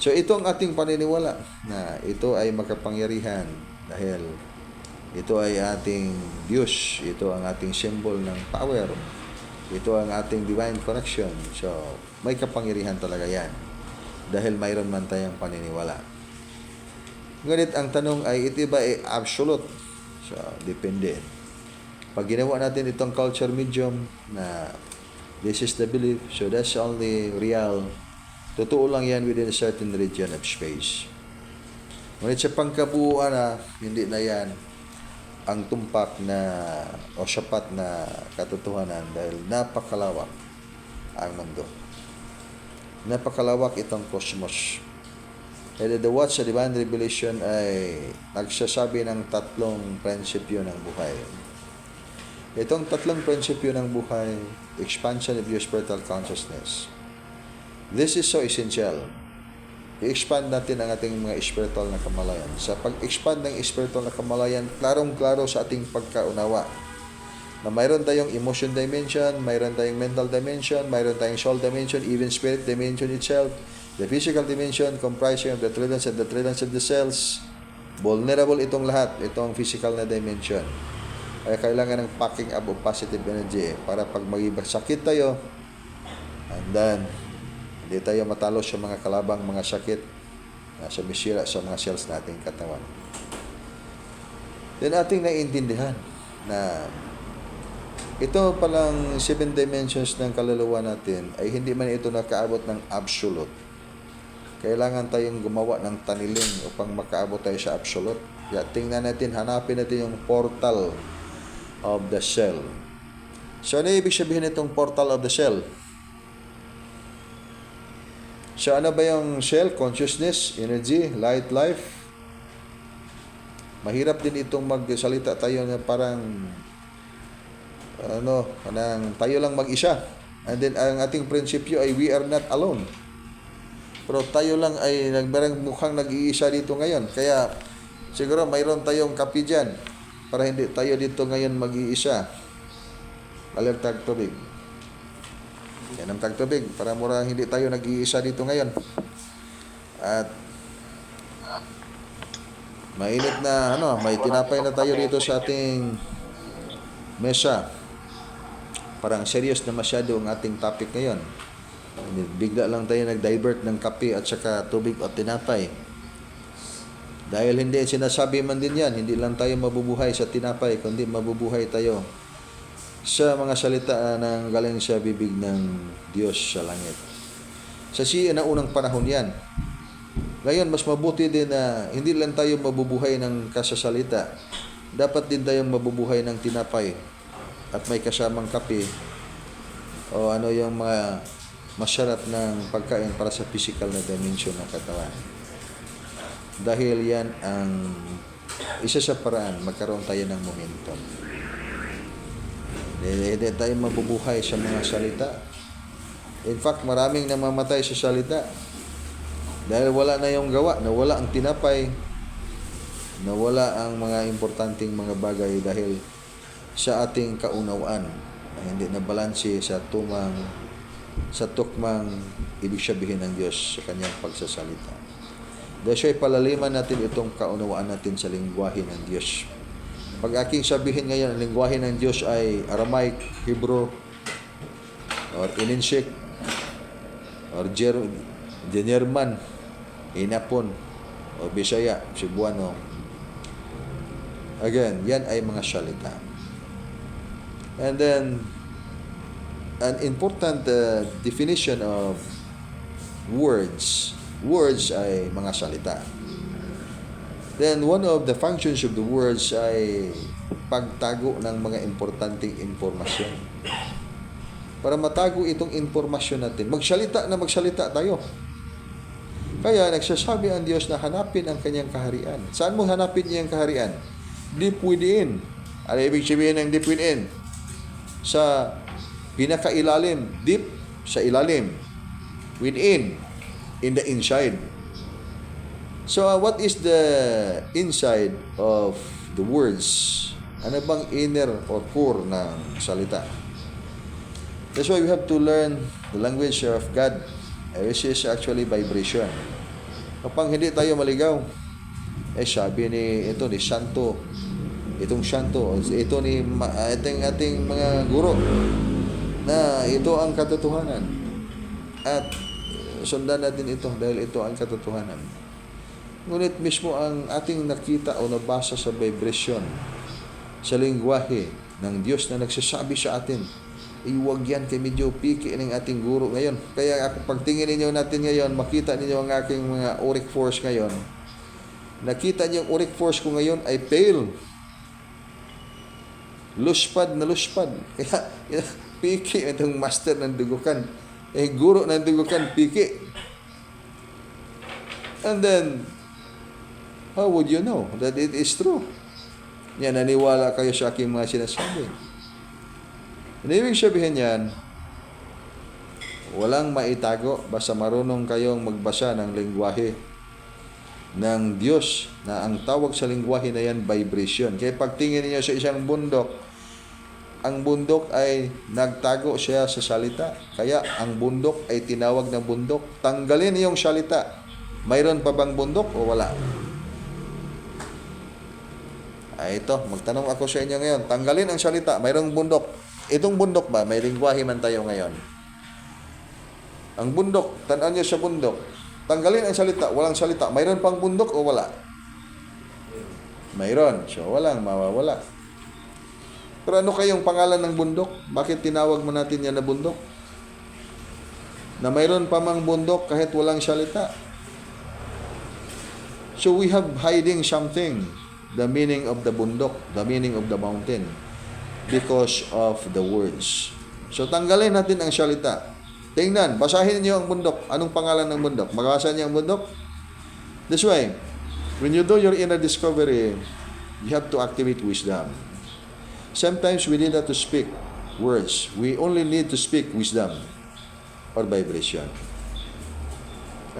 So ito ang ating paniniwala na ito ay makapangyarihan dahil ito ay ating Diyos, ito ang ating symbol ng power, ito ang ating divine connection. So may kapangyarihan talaga yan dahil mayroon man tayong paniniwala. Ngunit ang tanong ay ito ba ay absolute? So depende. Pag ginawa natin itong culture medium na this is the belief, so that's only real. Totoo lang yan within a certain region of space. Ngunit sa pangkabuuan na, hindi na yan ang tumpak na o sapat na katotohanan dahil napakalawak ang mundo. Napakalawak itong cosmos. Kaya the Watch sa Divine Revelation ay nagsasabi ng tatlong prinsipyo ng buhay. Itong tatlong prinsipyo ng buhay, expansion of your spiritual consciousness. This is so essential. I-expand natin ang ating mga spiritual na kamalayan. Sa pag-expand ng spiritual na kamalayan, klarong-klaro sa ating pagkaunawa na mayroon tayong emotion dimension, mayroon tayong mental dimension, mayroon tayong soul dimension, even spirit dimension itself, the physical dimension comprising of the trillions and the trillions of the cells. Vulnerable itong lahat, itong physical na dimension. Kaya kailangan ng packing up of positive energy para pag sakit tayo, and then hindi tayo matalo sa mga kalabang mga sakit na sumisira sa mga cells nating katawan. Then ating naiintindihan na ito palang 7 dimensions ng kaluluwa natin ay hindi man ito nakaabot ng absolute. Kailangan tayong gumawa ng taniling upang makaabot tayo sa absolute. Kaya tingnan natin, hanapin natin yung portal of the cell. So ano ibig sabihin itong portal of the cell? So ano ba yung cell? Consciousness, energy, light, life. Mahirap din itong magsalita tayo na parang tayo lang mag-isa. And then ang ating prinsipyo ay we are not alone. Pero tayo lang ay mukhang nag-iisa dito ngayon. Kaya siguro mayroon tayong kapi dyan para hindi tayo dito ngayon mag-iisa. Alertag tubig. Yan ang tagtubig para murang hindi tayo nag-iisa dito ngayon. At mainit na may tinapay na tayo dito sa ating mesa. Parang serious na masyado ang ating topic ngayon. Bigla lang tayo nag-divert ng kape at saka tubig at tinapay. Dahil hindi sinasabi man din yan, hindi lang tayo mabubuhay sa tinapay, kundi mabubuhay tayo sa mga salita ng galing sa bibig ng Diyos sa langit. Sa unang panahon yan. Ngayon, mas mabuti din na hindi lang tayo mabubuhay ng kasasalita. Dapat din tayong mabubuhay ng tinapay at may kasamang kape o yung mga masarap ng pagkain para sa physical na dimension ng katawan. Dahil yan ang isa sa paraan magkaroon tayo ng momentum. Hindi tayo mabubuhay sa mga salita. In fact, maraming namamatay sa salita dahil wala na yung gawa, nawala ang tinapay, nawala ang mga importanteng mga bagay dahil sa ating kaunawaan na hindi na balanse sa tukmang ibig sabihin ng Diyos sa kanyang pagsasalita. Dahil siya'y palaliman natin itong kaunawaan natin sa lingwahe ng Diyos. Pag aking sabihin ngayon, ang lingwahe ng Diyos ay Aramaic, Hebrew, or Inensik, or German, Inapon, o Bisaya, Cebuano. Again, yan ay mga salita. And then, an important definition of words. Words ay mga salita. Then, one of the functions of the words ay pagtago ng mga importanteng impormasyon. para matago itong informasyon natin. Magsalita tayo. Kaya nagsasabi ang Diyos na hanapin ang kanyang kaharian. Saan mo hanapin niya ang kaharian? Deep within. Ano ibig sabihin ng deep within? Sa pinakailalim. Deep, sa ilalim. Within, in the inside. So, what is the inside of the words? Ano bang inner or core ng salita? That's why we have to learn the language of God, which is actually vibration. Kapag hindi tayo maligaw, sabi ni Santo, itong Santo, ito ni ating mga guro, na ito ang katotohanan. At sundan natin ito dahil ito ang katotohanan. Ngunit mismo ang ating nakita o nabasa sa vibration, sa lingwahe ng Diyos na nagsasabi sa atin, huwag yan, kay medyo piki ng ating guro ngayon. Kaya pagtingin ninyo natin ngayon, makita ninyo ang aking mga auric force ngayon. Nakita niyo ang auric force ko ngayon ay pale. Luspad na luspad. Kaya piki itong master ng dugukan. Guro ng dugukan, piki. And then, how would you know that it is true? Yan, naniwala kayo sa aking mga sinasabi. Ibig sabihin yan, walang maitago basta marunong kayong magbasa ng lingwahe ng Diyos na ang tawag sa lingwahe na yan, vibration. Kaya pagtingin niyo sa isang bundok, ang bundok ay nagtago siya sa salita. Kaya ang bundok ay tinawag na bundok. Tanggalin yung salita. Mayroon pa bang bundok o wala? Ito, magtanong ako sa inyo ngayon. Tanggalin ang salita. Mayroong bundok. Itong bundok ba? May lingwahe man tayo ngayon. Ang bundok, tanaw niyo sa bundok. Tanggalin ang salita. Walang salita. Mayroon pang bundok o wala? Mayroon. So, walang mawawala. Pero ano kayong pangalan ng bundok? Bakit tinawag mo natin yan na bundok? Na mayroon pa mang bundok kahit walang salita. So, we have hiding something. The meaning of the bundok, the meaning of the mountain, because of the words. So, tanggalin natin ang salita. Tingnan, basahin niyo ang bundok. Anong pangalan ng bundok? Magbasa niyo ang bundok? This way, when you do your inner discovery, you have to activate wisdom. Sometimes we need not to speak words. We only need to speak wisdom or vibration.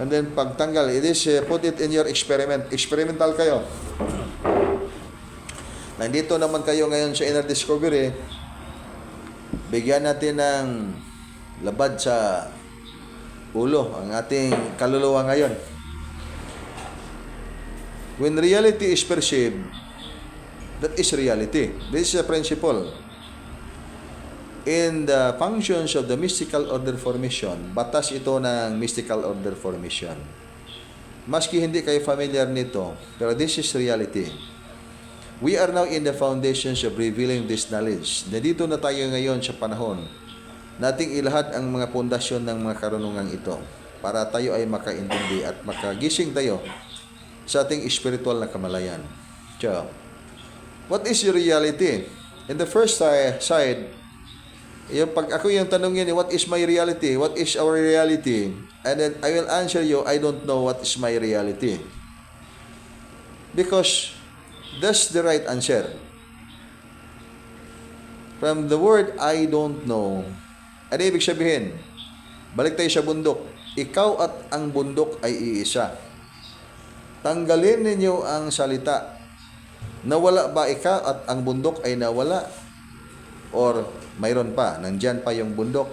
And then, pagtanggal, it is, put it in your experiment. Experimental kayo. Nandito naman kayo ngayon sa inner discovery, bigyan natin ng labad sa ulo ang ating kaluluwa ngayon. When reality is perceived, that is reality. This is a principle. In the functions of the mystical order formation, batas ito ng mystical order formation. Maski hindi kayo familiar nito, pero this is reality. We are now in the foundations of revealing this knowledge. Nandito na tayo ngayon sa panahon nating ilahad ang mga pundasyon ng mga karunungan ito para tayo ay makaintindi at makagising tayo sa ating spiritual na kamalayan. So, what is your reality? In the first side, pag ako yung tanongin, what is my reality? What is our reality? And then I will answer you, I don't know what is my reality. Because that's the right answer. From the word, I don't know. Ano ibig sabihin? Balik tayo sa bundok. Ikaw at ang bundok ay iisa. Tanggalin ninyo ang salita. Nawala ba ikaw at ang bundok ay nawala? Or mayroon pa? Nandyan pa yung bundok.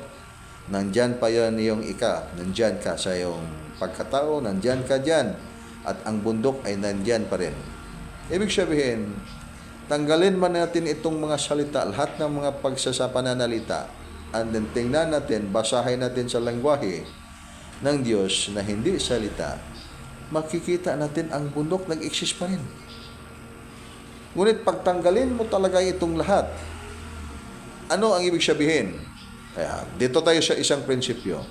Nandyan pa yan yung ika. Nandyan ka sa yung pagkatao. Nandyan ka dyan. At ang bundok ay nandyan pa rin. Ibig sabihin, tanggalin man natin itong mga salita, lahat ng mga pagsasapananalita, and then tingnan natin, basahin natin sa lengguwahe ng Diyos na hindi salita, makikita natin ang bundok nag-exist pa rin. Ngunit pagtanggalin mo talaga itong lahat, ano ang ibig sabihin? Kaya, dito tayo sa isang prinsipyo.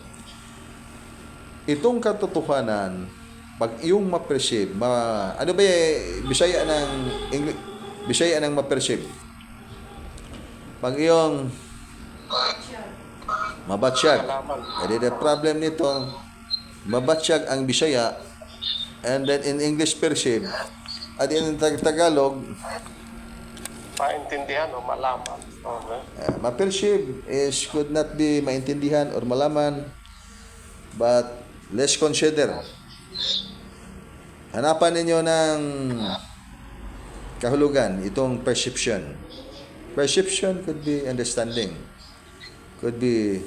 Itong katotohanan, pag iyong ma-perceive, ano ba Bisaya ng English, Bisaya ng ma-perceive? Pag iyong mabatsyag. Malaman. And the problem nito, mabatsyag ang Bisaya, and then in English perceive, at in Tagalog, Maintindihan o malaman. Okay. ma-perceive is could not be maintindihan or malaman, but let's consider. Hanapan ninyo ng kahulugan itong perception. Perception could be understanding, could be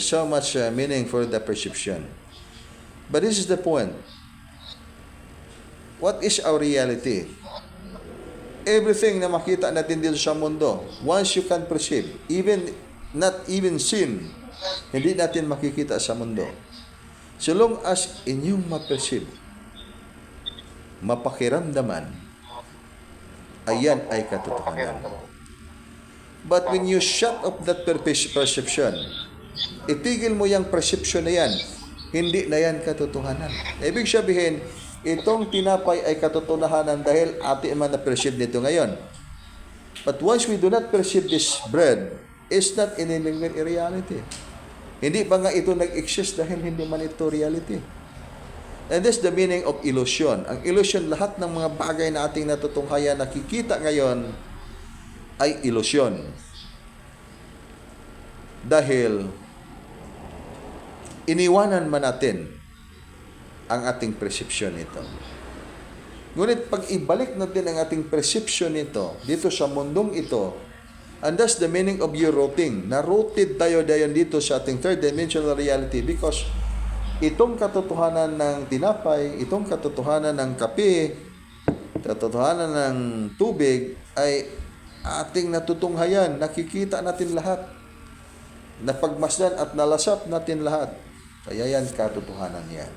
so much meaning for the perception. But this is the point. What is our reality? Everything na makita natin dito sa mundo, once you can perceive, not even sin, hindi natin makikita sa mundo. So long as inyong ma-perceive, mapakiramdaman, ayan ay katotohanan. But when you shut up that perception, itigil mo yung perception na yan, hindi na yan katotohanan. Ibig sabihin, itong tinapay ay katotohanan dahil atin man na-perceive nito ngayon. But once we do not perceive this bread, it's not any longer a reality. Hindi ba nga ito nag-exist dahil hindi man ito reality? And that's the meaning of illusion. Ang illusion, lahat ng mga bagay na ating natutunghayan, nakikita ngayon, ay illusion. Dahil iniwanan man natin ang ating perception nito. Ngunit pag ibalik natin ang ating perception nito dito sa mundong ito, and that's the meaning of your rooting. Na-rooted tayo dayon dito sa ating third dimensional reality because itong katotohanan ng tinapay, itong katotohanan ng kape, katotohanan ng tubig ay ating natutunghayan, nakikita natin lahat, napagmasdan at nalasap natin lahat. Kaya yan katotohanan yan.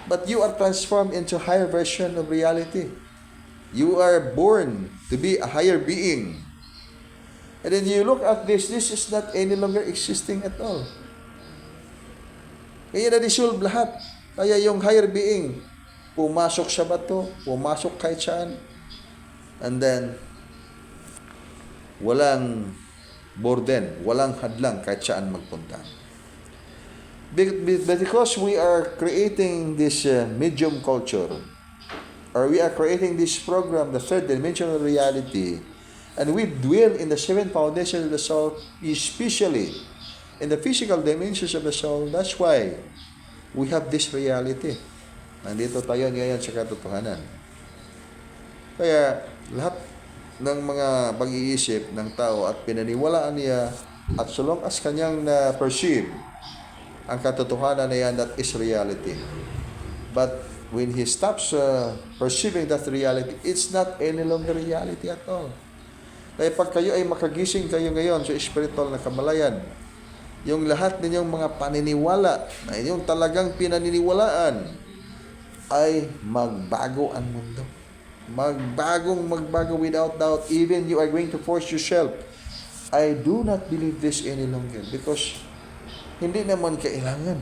But you are transformed into a higher version of reality. You are born to be a higher being. And then you look at this is not any longer existing at all. Kaya na-dissolve lahat. Kaya yung higher being, pumasok sa bato, pumasok kahit saan. And then, walang burden, walang hadlang kahit saan magpunta. Because we are creating this medium culture, or we are creating this program, the third dimensional reality, and we dwell in the seven foundations of the soul, especially in the physical dimensions of the soul. That's why we have this reality. Nandito tayo ngayon sa katotohanan. Kaya lahat ng mga pag-iisip ng tao at pinaniwalaan niya, at so long as kanyang na-perceive ang katotohanan na yan, that is reality. But when he stops perceiving that reality, it's not any longer reality at all. Kaya pag kayo ay makagising kayo ngayon sa spiritual na kamalayan, yung lahat ninyong mga paniniwala na inyong talagang pinaniniwalaan ay magbago ang mundo. Magbago without doubt. Even you are going to force yourself, I do not believe this any longer because hindi naman kailangan.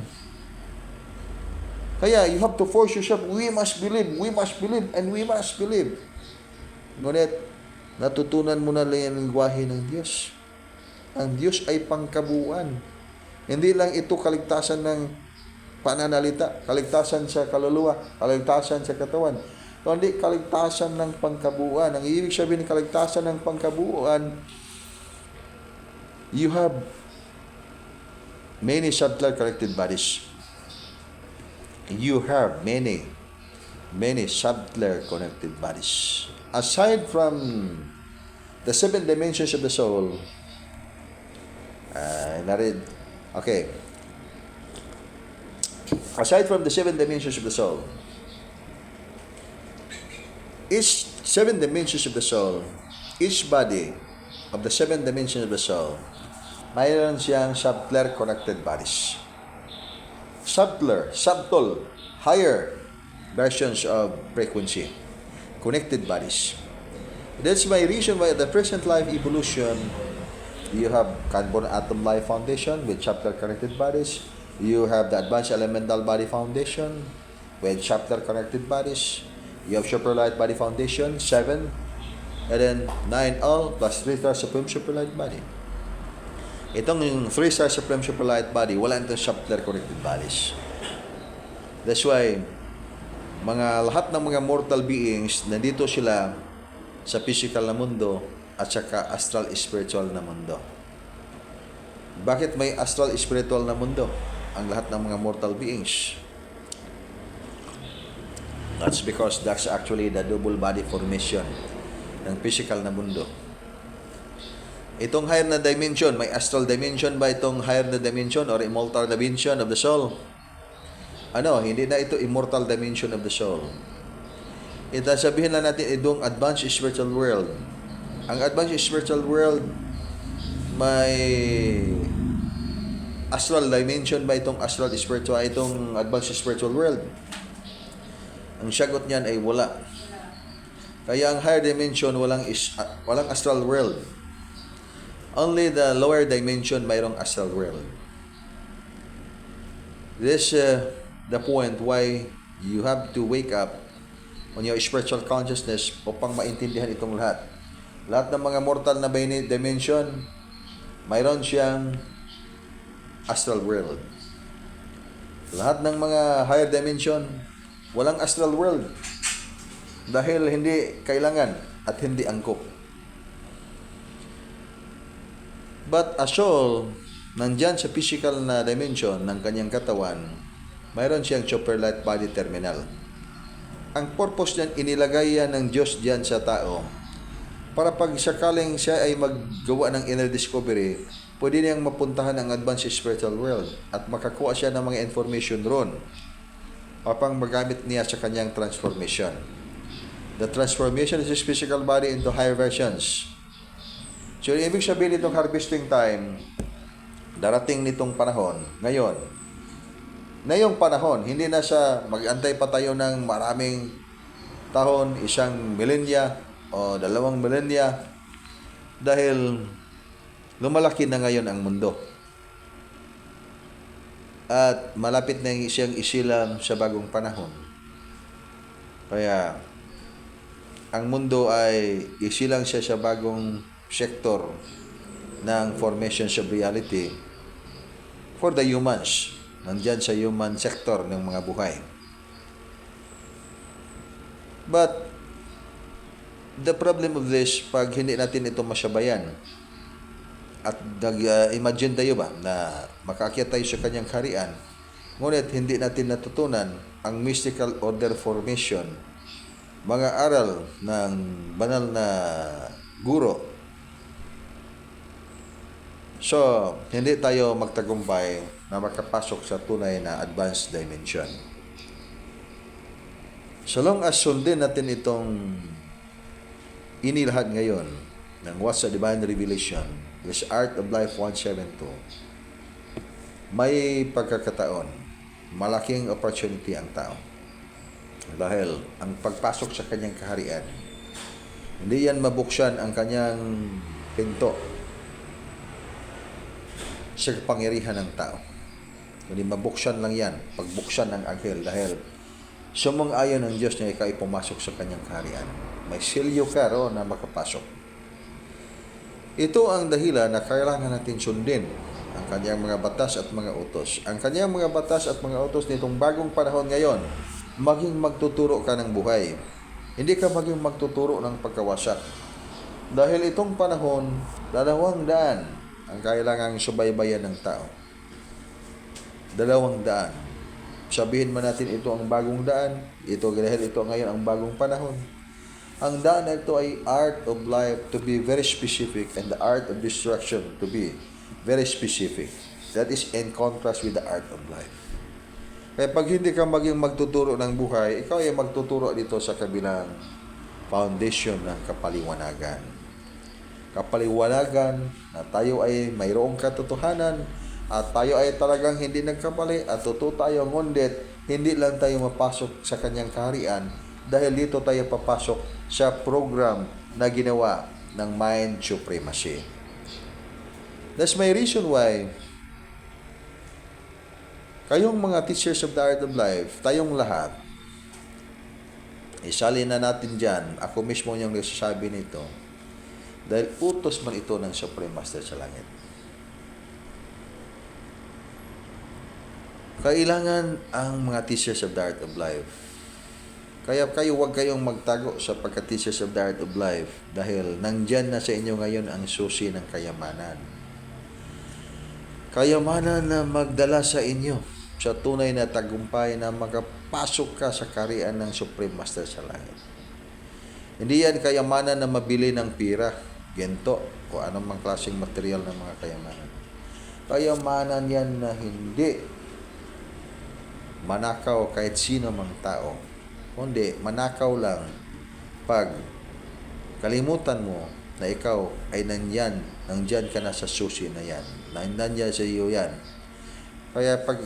Kaya you have to force yourself, we must believe, and we must believe. Ngunit, natutunan mo na lang ang lingwahe ng Diyos. Ang Diyos ay pangkabuuan. Hindi lang ito kaligtasan ng pananalita, kaligtasan sa kaluluwa, kaligtasan sa katawan, kundi kaligtasan ng pangkabuuan. Ang ibig sabihin ng kaligtasan ng pangkabuuan, you have many subtler connected bodies. You have many subtler connected bodies. Aside from the seven dimensions of the soul, aside from the seven dimensions of the soul, each seven dimensions of the soul, each body of the seven dimensions of the soul, mayroon siyang subtler connected bodies. Subtle, higher versions of frequency, connected bodies. That's my reason why at the present life evolution, you have carbon atom life foundation with subtler connected bodies. You have the advanced elemental body foundation with subtler connected bodies. You have superlight body foundation, 7, and then 9 all plus 3 supreme superlight body. Itong yung 3-star Supreme Super Light Body, wala itong subtler connected bodies. That's why, lahat ng mga mortal beings, nandito sila sa physical na mundo at saka astral spiritual na mundo. Bakit may astral spiritual na mundo ang lahat ng mga mortal beings? That's because that's actually the double body formation ng physical na mundo. Itong higher na dimension, may astral dimension ba itong higher na dimension or immortal dimension of the soul? Hindi na ito immortal dimension of the soul. Ito sabihin lang natin itong advanced spiritual world. Ang advanced spiritual world, may astral dimension ba itong astral spiritual, itong advanced spiritual world? Ang sagot niyan ay wala. Kaya ang higher dimension, walang astral world. Only the lower dimension mayroong astral world. This the point why you have to wake up on your spiritual consciousness upang maintindihan itong lahat. Lahat ng mga mortal na dimension, mayroon siyang astral world. Lahat ng mga higher dimension, walang astral world. Dahil hindi kailangan at hindi angkop. But a soul, nandyan sa physical na dimension ng kanyang katawan, mayroon siyang super light body terminal. Ang purpose niyan, inilagay yan ng Diyos diyan sa tao para pag sakaling siya ay maggawa ng inner discovery, pwede niyang mapuntahan ang advanced spiritual world at makakuha siya ng mga information ron upang magamit niya sa kanyang transformation. The transformation is his physical body into higher versions. So, ibig sabihin itong harvesting time, darating nitong panahon, ngayon, na yung panahon, hindi na siya mag-antay pa tayo ng maraming taon, 1 milenya o 2 milenya, dahil lumalaki na ngayon ang mundo. At malapit na siyang isilang sa bagong panahon. Kaya, ang mundo ay isilang siya sa bagong sector ng formations of reality for the humans. Nandyan sa human sector ng mga buhay. But, the problem of this, pag hindi natin ito masabayan, at imagine tayo ba na makaakyat tayo sa kanyang kaharian, ngunit hindi natin natutunan ang mystical order formation, mga aral ng banal na guro. So, hindi tayo magtagumpay na makapasok sa tunay na advanced dimension. So long as sundin natin itong inilahad ngayon ng What's the Divine Revelation, this Art of Life 172, may pagkakataon, malaking opportunity ang tao. Dahil ang pagpasok sa kanyang kaharian, hindi yan mabuksan ang kanyang pinto sa kapangyarihan ng tao. Kundi mabuksan lang yan, pagbuksan ng anghel, dahil sumang-ayon ng Diyos na ikaw ay pumasok sa kanyang kaharian. May silyo ka roon na makapasok. Ito ang dahilan na kailangan natin sundin ang kanyang mga batas at mga utos. Ang kanyang mga batas at mga utos nitong bagong panahon ngayon, maging magtuturo ka ng buhay. Hindi ka maging magtuturo ng pagkawasak. Dahil itong panahon, 200 ang kailangang subaybayan ng tao. 200. Sabihin man natin ito ang bagong daan, dahil ito ngayon ang bagong panahon. Ang daan na ito ay art of life to be very specific and the art of destruction to be very specific. That is in contrast with the art of life. Kaya pag hindi ka maging magtuturo ng buhay, ikaw ay magtuturo dito sa kabilang foundation ng kapaliwanagan. Kapaliwanagan na tayo ay mayroong katotohanan at tayo ay talagang hindi nagkamali at totoo tayo, ngunit hindi lang tayo mapasok sa kanyang kaharian dahil dito tayo papasok sa program na ginawa ng mind supremacy. That's my reason why kayong mga teachers of the art of life, tayong lahat, isali na natin dyan, ako mismo yung nagsasabi nito, dahil utos man ito ng Supreme Master sa langit. Kailangan ang mga teachers of the art of life. Kaya huwag kayong magtago sa pagka-teachers of the art of life dahil nandyan na sa inyo ngayon ang susi ng kayamanan. Kayamanan na magdala sa inyo sa tunay na tagumpay na makapasok ka sa kaharian ng Supreme Master sa langit. Hindi yan kayamanan na mabili ng pira, gento, o anumang klaseng material ng mga kayamanan. Kayamanan yan na hindi manakaw kahit sino mang tao. Kundi manakaw lang pag kalimutan mo na ikaw ay nandyan ka na sa susi na yan. Nandyan sa iyo yan. Kaya pag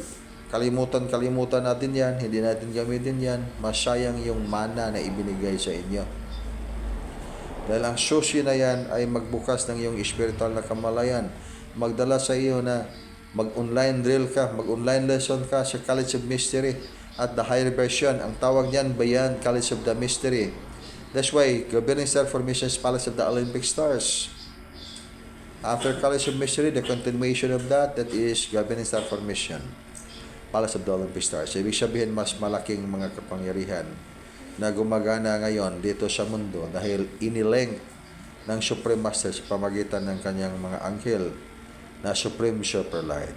kalimutan natin yan, hindi natin gamitin yan, masayang yung mana na ibinigay sa inyo. Dahil ang susi na yan ay magbukas ng iyong spiritual na kamalayan, magdala sa iyo na mag-online drill ka, mag-online lesson ka sa College of Mystery at the higher version. Ang tawag niyan Beyond College of the Mystery. That's why Governing Star Formation is Palace of the Olympic Stars. After College of Mystery, the continuation of that is Governing Star Formation, Palace of the Olympic Stars. Ibig sabihin, mas malaking mga kapangyarihan na gumagana ngayon dito sa mundo dahil inilink ng Supreme Master sa pamagitan ng kanyang mga anghel na Supreme Super Light.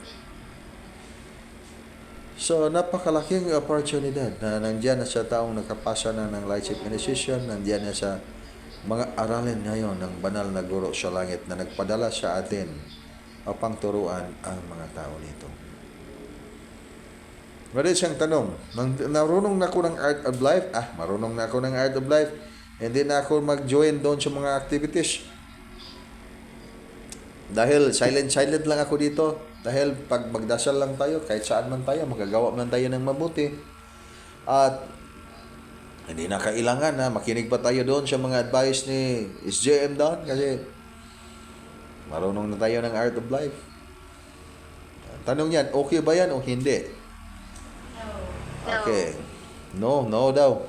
So, napakalaking oportunidad na nandiyan na sa taong nakapasa na ng Lightship Initiation, nandiyan na sa mga aralin ngayon ng banal na guro sa langit na nagpadala sa atin upang turuan ang mga tao nito. Meron siyang tanong, marunong na ako ng Art of Life? Marunong na ako ng Art of Life. Hindi na ako mag-join doon sa mga activities. Dahil silent lang ako dito. Dahil pag magdasal lang tayo, kahit saan man tayo, magagawa man tayo ng mabuti. At hindi na kailangan na makinig pa tayo doon sa mga advice ni SJM doon kasi marunong na tayo ng Art of Life. Tanong yan, okay ba yan o hindi? Okay. No daw.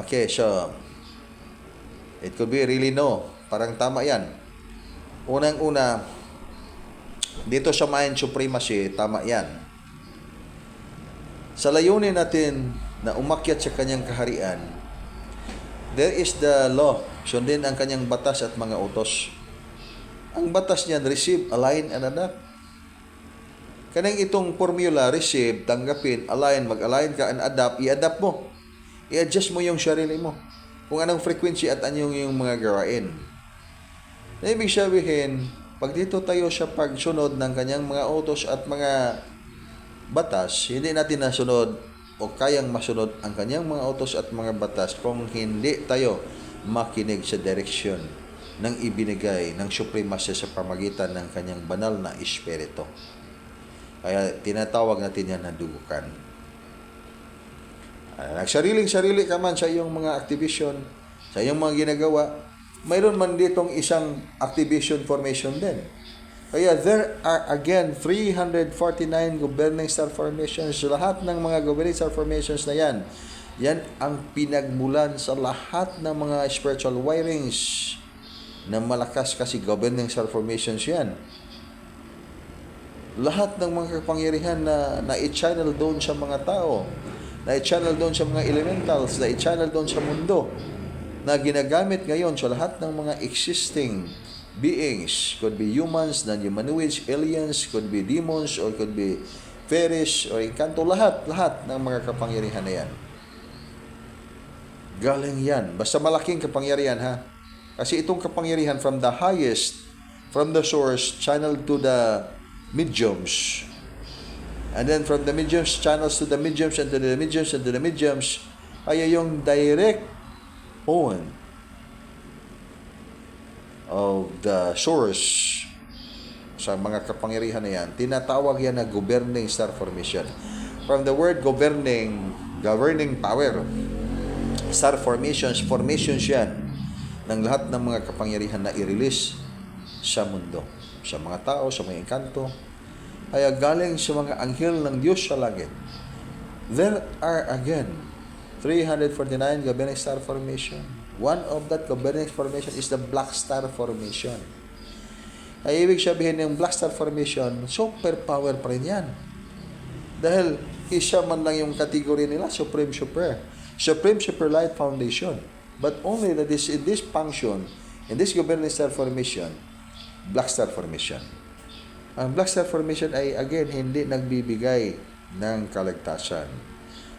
Okay, so it could be really no. Parang tama yan. Unang-una, dito sa Mind Supremacy, tama yan. Sa layunin natin na umakyat sa kanyang kaharian, there is the law. Sundin ang kanyang batas at mga utos. Ang batas niyan, receive, align, and adapt. Kanang itong formula, receive, tanggapin, align, mag-align ka, and adapt, i-adapt mo. I-adjust mo yung sarili mo. Kung anong frequency at anong yung mga gawain. Na ibig sabihin, pag dito tayo sa pagsunod ng kanyang mga utos at mga batas, hindi natin nasunod o kayang masunod ang kanyang mga utos at mga batas kung hindi tayo makinig sa direksyon ng ibinigay ng Supreme Master sa pamagitan ng kanyang banal na espiritu. Kaya tinatawag natin yan na dugukan. Nagsariling-sarili ka man sa iyong mga activation, sa iyong mga ginagawa, mayroon man ditong isang activation formation din. Kaya there are again 349 governing star formations. Lahat ng mga governing star formations na yan, yan ang pinagmulan sa lahat ng mga spiritual wirings na malakas kasi governing star formations yan. Lahat ng mga kapangyarihan na i-channel doon sa mga tao, na i-channel doon sa mga elementals, na i-channel doon sa mundo, na ginagamit ngayon sa lahat ng mga existing beings. Could be humans, non-humanoids, aliens, could be demons, or could be fairies, or inkanto. Lahat ng mga kapangyarihan na yan. Galing yan. Basta malaking kapangyarihan, ha? Kasi itong kapangyarihan from the highest, from the source, channeled to the mediums. And then from the mediums, channels to the mediums, and to the mediums, and to the mediums. Kaya yung direct on of the source sa mga kapangyarihan na yan, tinatawag yan na governing star formation. From the word governing power, star formations yan ng lahat ng mga kapangyarihan na i-release sa mundo, sa mga tao, sa mga engkanto. Kaya galing sa mga anghel ng Diyos sa langit. There are again 349 governing star formation. One of that governing formation is the black star formation. Ay ibig sabihin ng black star formation, superpower pa rin yan. Dahil isa man lang yung category nila, Supreme Super. Supreme Super Light Foundation. But only that is in this function, in this Governing Star Formation, Black Star Formation. Ang Black Star Formation ay again hindi nagbibigay ng kaligtasan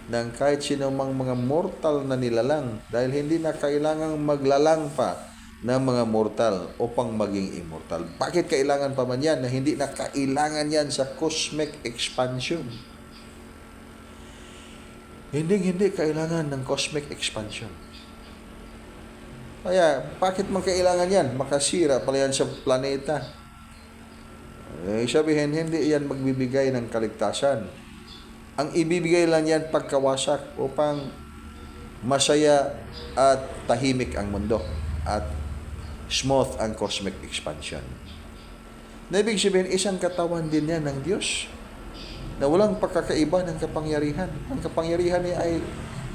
ng kahit sino mang mga mortal na nilalang dahil hindi na kailangang maglalang pa ng mga mortal upang maging immortal. Bakit kailangan pa man yan na hindi na kailangan yan sa cosmic expansion? Hindi kailangan ng cosmic expansion. Kaya, bakit man kailangan yan? Makasira pala yan sa planeta. Sabihin, hindi yan magbibigay ng kaligtasan. Ang ibibigay lang yan pagkawasak upang masaya at tahimik ang mundo at smooth ang cosmic expansion. Na ibig sabihin, isang katawan din yan ng Diyos na walang pagkakaiba ng kapangyarihan. Ang kapangyarihan niya ay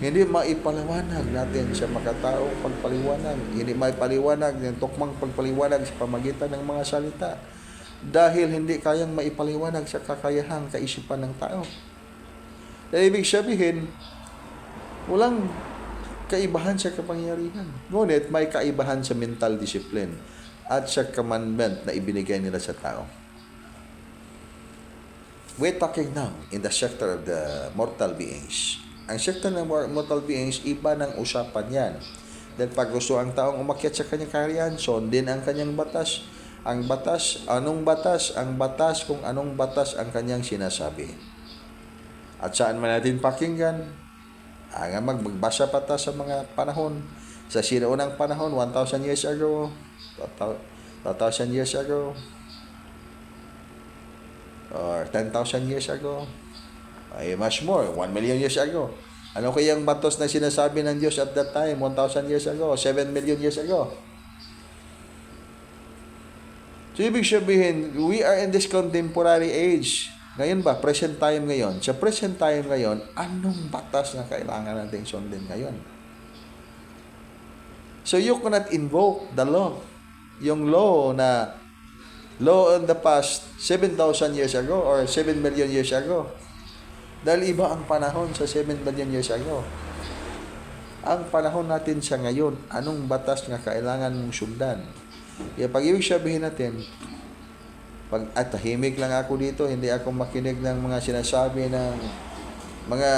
hindi maipaliwanag natin sa makataong pagpaliwanag. Hindi maipaliwanag ng tukmang pagpaliwanag sa pamagitan ng mga salita. Dahil hindi kayang maipaliwanag sa kakayahang kaisipan ng tao. Dahil ibig sabihin, walang kaibahan sa kapangyarihan. Ngunit may kaibahan sa mental discipline at sa commandment na ibinigay nila sa tao. We're talking now in the sector of the mortal beings. Ang sector ng mortal beings, iba ng usapan yan. Dahil pag gusto ang taong umakyat sa kanyang kaharian, sundin ang kanyang batas. Ang batas, anong batas? Ang batas kung anong batas ang kanyang sinasabi. At saan man natin pakinggan, magbasa pa ta sa mga panahon, sa sinaunang panahon, 1,000 years ago, 2,000 years ago, or 10,000 years ago, ay much more, 1 million years ago. Ano kayang batos na sinasabi ng Diyos at that time, 1,000 years ago, 7 million years ago? So, ibig sabihin, we are in this contemporary age. Ngayon ba, present time ngayon. Sa present time ngayon, anong batas na kailangan natin sundin ngayon? So, you cannot invoke the law. Yung law in the past, 7,000 years ago or 7 million years ago. Dahil iba ang panahon sa 7 million years ago. Ang panahon natin sa ngayon, anong batas na kailangan mong sundan? Kaya pag ibig sabihin natin, tahimik lang ako dito, hindi ako makinig ng mga sinasabi ng mga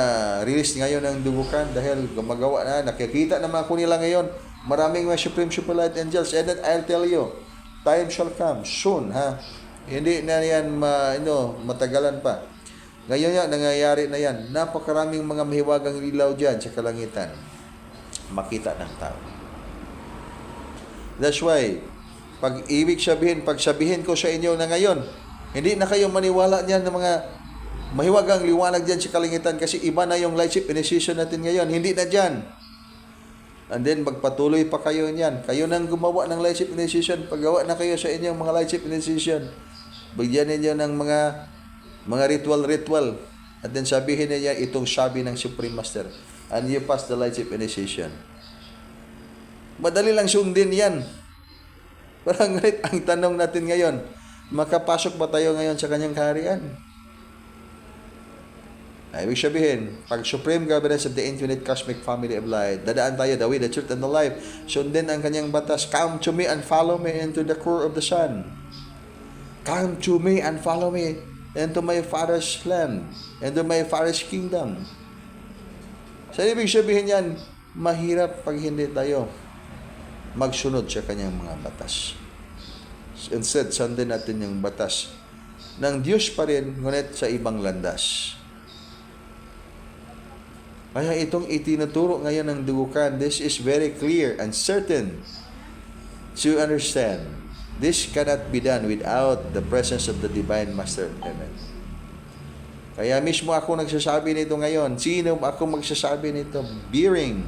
release ngayon ng dugukan dahil gumagawa na, nakikita naman ako nila ngayon, maraming mga Supreme Super Light Angels, and then I'll tell you, time shall come soon, ha? Hindi na yan matagalan pa. Ngayon yan, nangyayari na yan. Napakaraming mga mahiwagang ilaw dyan sa kalangitan. Makita ng tao. That's why, pag sabihin ko sa inyo na ngayon, hindi na kayo maniwala niyan ng mga mahiwagang liwanag dyan sa kalangitan kasi iba na yung light ship initiation natin ngayon. Hindi na dyan. And then, magpatuloy pa kayo niyan. Kayo nang gumawa ng light ship initiation. Paggawa na kayo sa inyong mga light ship initiation. Bigyan ninyo ng mga ritual. At then sabihin niya itong sabi ng Supreme Master. And you pass the light ship initiation. Madali lang sundin yan. Parang ang tanong natin ngayon, makapasok ba tayo ngayon sa kanyang kaharian? Ibig sabihin, pag Supreme Governance of the Infinite Cosmic Family of Light, dadaan tayo, the way, the truth, and the life. Sundin ang kanyang batas. Come to me and follow me into the core of the sun. Come to me and follow me into my Father's land, into my Father's kingdom. Sa ibig sabihin yan, mahirap pag hindi tayo magsunod sa kanyang mga batas. Instead, sundin natin yung batas ng Diyos pa rin, ngunit sa ibang landas. Kaya itong itinuturo ngayon ng dugukan, this is very clear and certain to understand. This cannot be done without the presence of the Divine Master of Heaven. Kaya mismo ako nagsasabi nito ngayon. Sino ako magsasabi nito? Bearing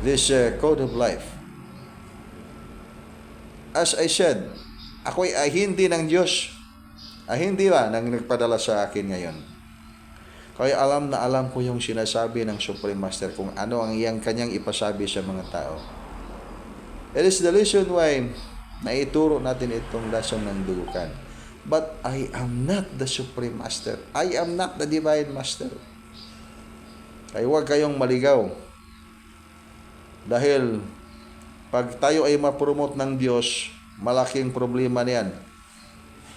this code of life. As I said, ako ay hindi ng Diyos. Hindi ba nang nagpadala sa akin ngayon? Kaya alam na alam ko yung sinasabi ng Supreme Master kung ano ang iyang kanyang ipasabi sa mga tao. It is the reason why naituro natin itong lesson ng dugukan. But I am not the Supreme Master. I am not the Divine Master. Kaya huwag kayong maligaw. Dahil pag tayo ay ma-promote ng Diyos, malaking problema niyan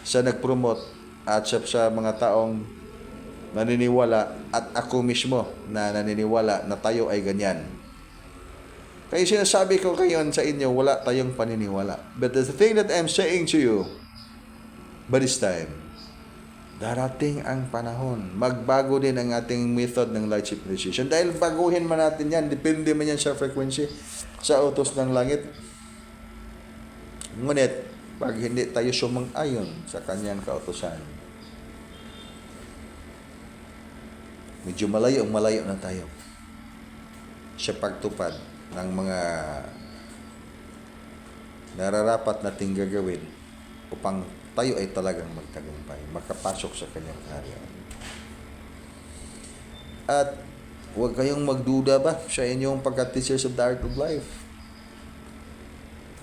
sa nag-promote at sa mga taong naniniwala at ako mismo na naniniwala na tayo ay ganyan. Kaya sinasabi ko ngayon sa inyo, wala tayong paniniwala. But the thing that I'm saying to you, by this time, darating ang panahon. Magbago din ang ating method ng light civilization. Dahil baguhin man natin yan, depende man yan sa frequency, sa utos ng langit. Ngunit, pag hindi tayo sumang-ayon sa kanyang kautosan, medyo malayo na tayo sa pagtupad ng mga nararapat nating gagawin upang tayo ay talagang magtagumpay, makapasok sa kanyang kaharian. At huwag kayong magduda ba sa inyong pagka-teachers of the art of life.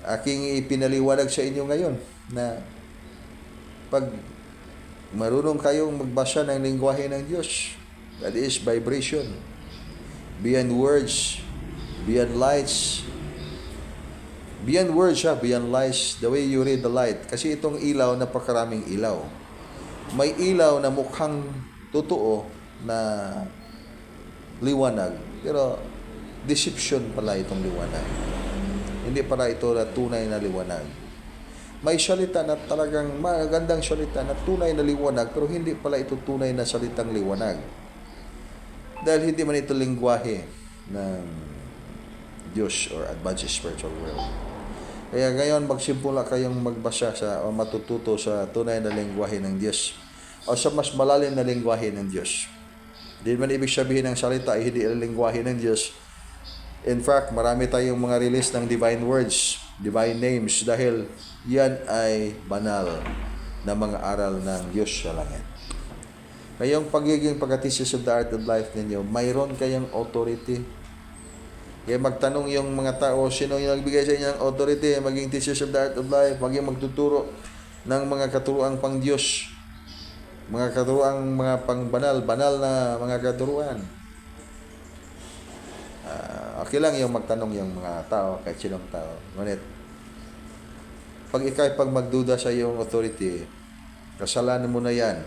Aking ipinaliwanag sa inyo ngayon na pag marunong kayong magbasa ng lingwahe ng Diyos, that is vibration, beyond words, beyond lights, beyond words, beyond lights, the way you read the light. Kasi itong ilaw, napakaraming ilaw. May ilaw na mukhang totoo na liwanag, pero deception pala itong liwanag. Hindi pala ito na tunay na liwanag. May salita na talagang magandang salita na tunay na liwanag, pero hindi pala ito tunay na salitang liwanag. Dahil hindi man ito lingwahe ng Diyos or advanced spiritual world. Kaya ngayon magsimula kayong magbasa o matututo sa tunay na lingwahe ng Diyos o sa mas malalim na lingwahe ng Diyos. Hindi man ibig sabihin ng salita ay hindi ang lingwahe ng Diyos. In fact, marami tayong mga release ng divine words, divine names, dahil yan ay banal na mga aral ng Diyos sa langit. Kayong pagiging pagka-teachers of the art of life ninyo, mayroon kayong authority. Kaya magtanong yung mga tao, sino yung nagbigay sa inyo ng authority, maging teachers of the art of life, maging magtuturo ng mga katuruang pang Diyos, mga katuruang mga pang banal na mga katuruan. Okay lang yung magtanong yung mga tao, kahit sinong tao. Ngunit, pag magduda sa iyong authority, kasalanan mo na yan.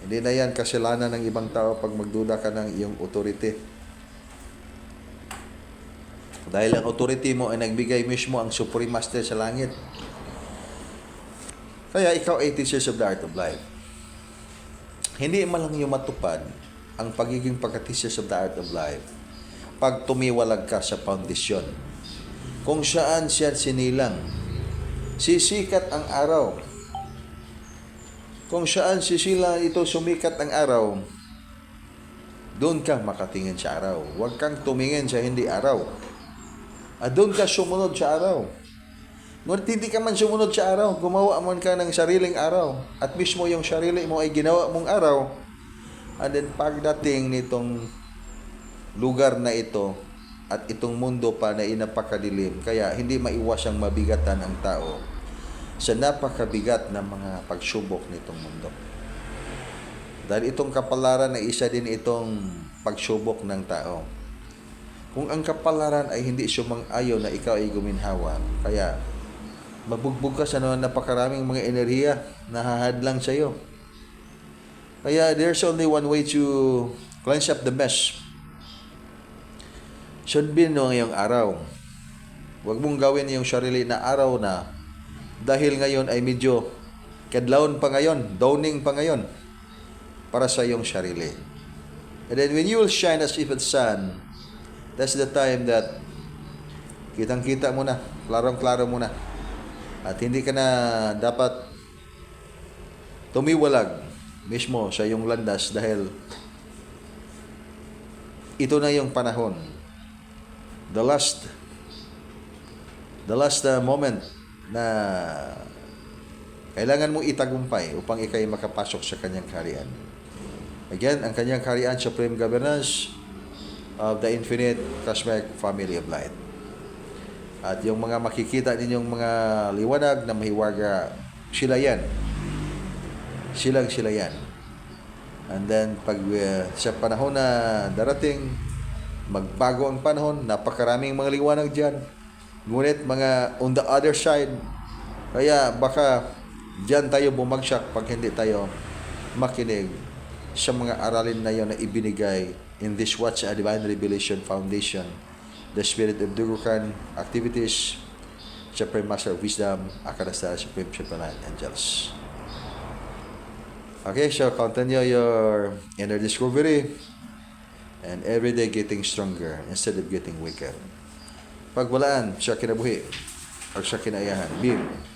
Hindi na yan kasalanan ng ibang tao pag magduda ka ng iyong authority. Dahil ang authority mo ay nagbigay mismo ang Supreme Master sa langit. Kaya ikaw ay teachers of the art of life. Hindi man lang yung matupad ang pagiging pagka-teachers of the art of life pag tumiwalag ka sa foundation. Kung saan siya sinilang, sisikat ang araw. Kung saan sisila ito sumikat ang araw, doon ka makatingin sa araw. Huwag kang tumingin sa hindi araw. At doon ka sumunod sa araw. Ngunit hindi ka man sumunod sa araw, gumawa man ka ng sariling araw. At mismo yung sarili mo ay ginawa mong araw. And then pagdating nitong lugar na ito at itong mundo pa na inapakadilim, kaya hindi maiwasang mabigatan ang tao sa napakabigat na mga pagsubok nitong mundo. Dahil itong kapalaran ay isa din itong pagsubok ng tao. Kung ang kapalaran ay hindi sumang-ayon na ikaw ay guminhawa, kaya mabugbog ka sa napakaraming mga enerhiya na hahadlang sa iyo. Kaya there's only one way to cleanse up the mess. Sunbin mo ngayong araw. Huwag mong gawin yung sarili na araw na dahil ngayon ay medyo kadlawon pa ngayon, dawning pa ngayon para sa iyong sarili. And then when you will shine as if it's sun, that's the time that kitang-kita mo na, klarong-klaro mo na. At hindi ka na dapat tumiwalag mismo sa iyong landas dahil ito na yung panahon. The last moment na kailangan mong itagumpay upang ikay makapasok sa kanyang kaharian. Again, ang kanyang kaharian, supreme governance of the infinite cosmic family of light. At yung mga makikita ninyong mga liwanag na mahiwaga, sila yan. Sila yan. And then, pag sa panahon na darating, magbago ang panahon, napakaraming mga liwanag dyan. Ngunit mga on the other side, kaya baka dyan tayo bumagsak pag hindi tayo makinig sa mga aralin na yon na ibinigay in this Watch a Divine Revelation Foundation, the Spirit of Durukan activities, Supreme Master of Wisdom, Akadasta, Supreme Superman Angels. Okay, so continue your inner discovery and every day getting stronger instead of getting weaker. Pagwalaan sa kinabuhi, pag sa kinaayahan, Bim.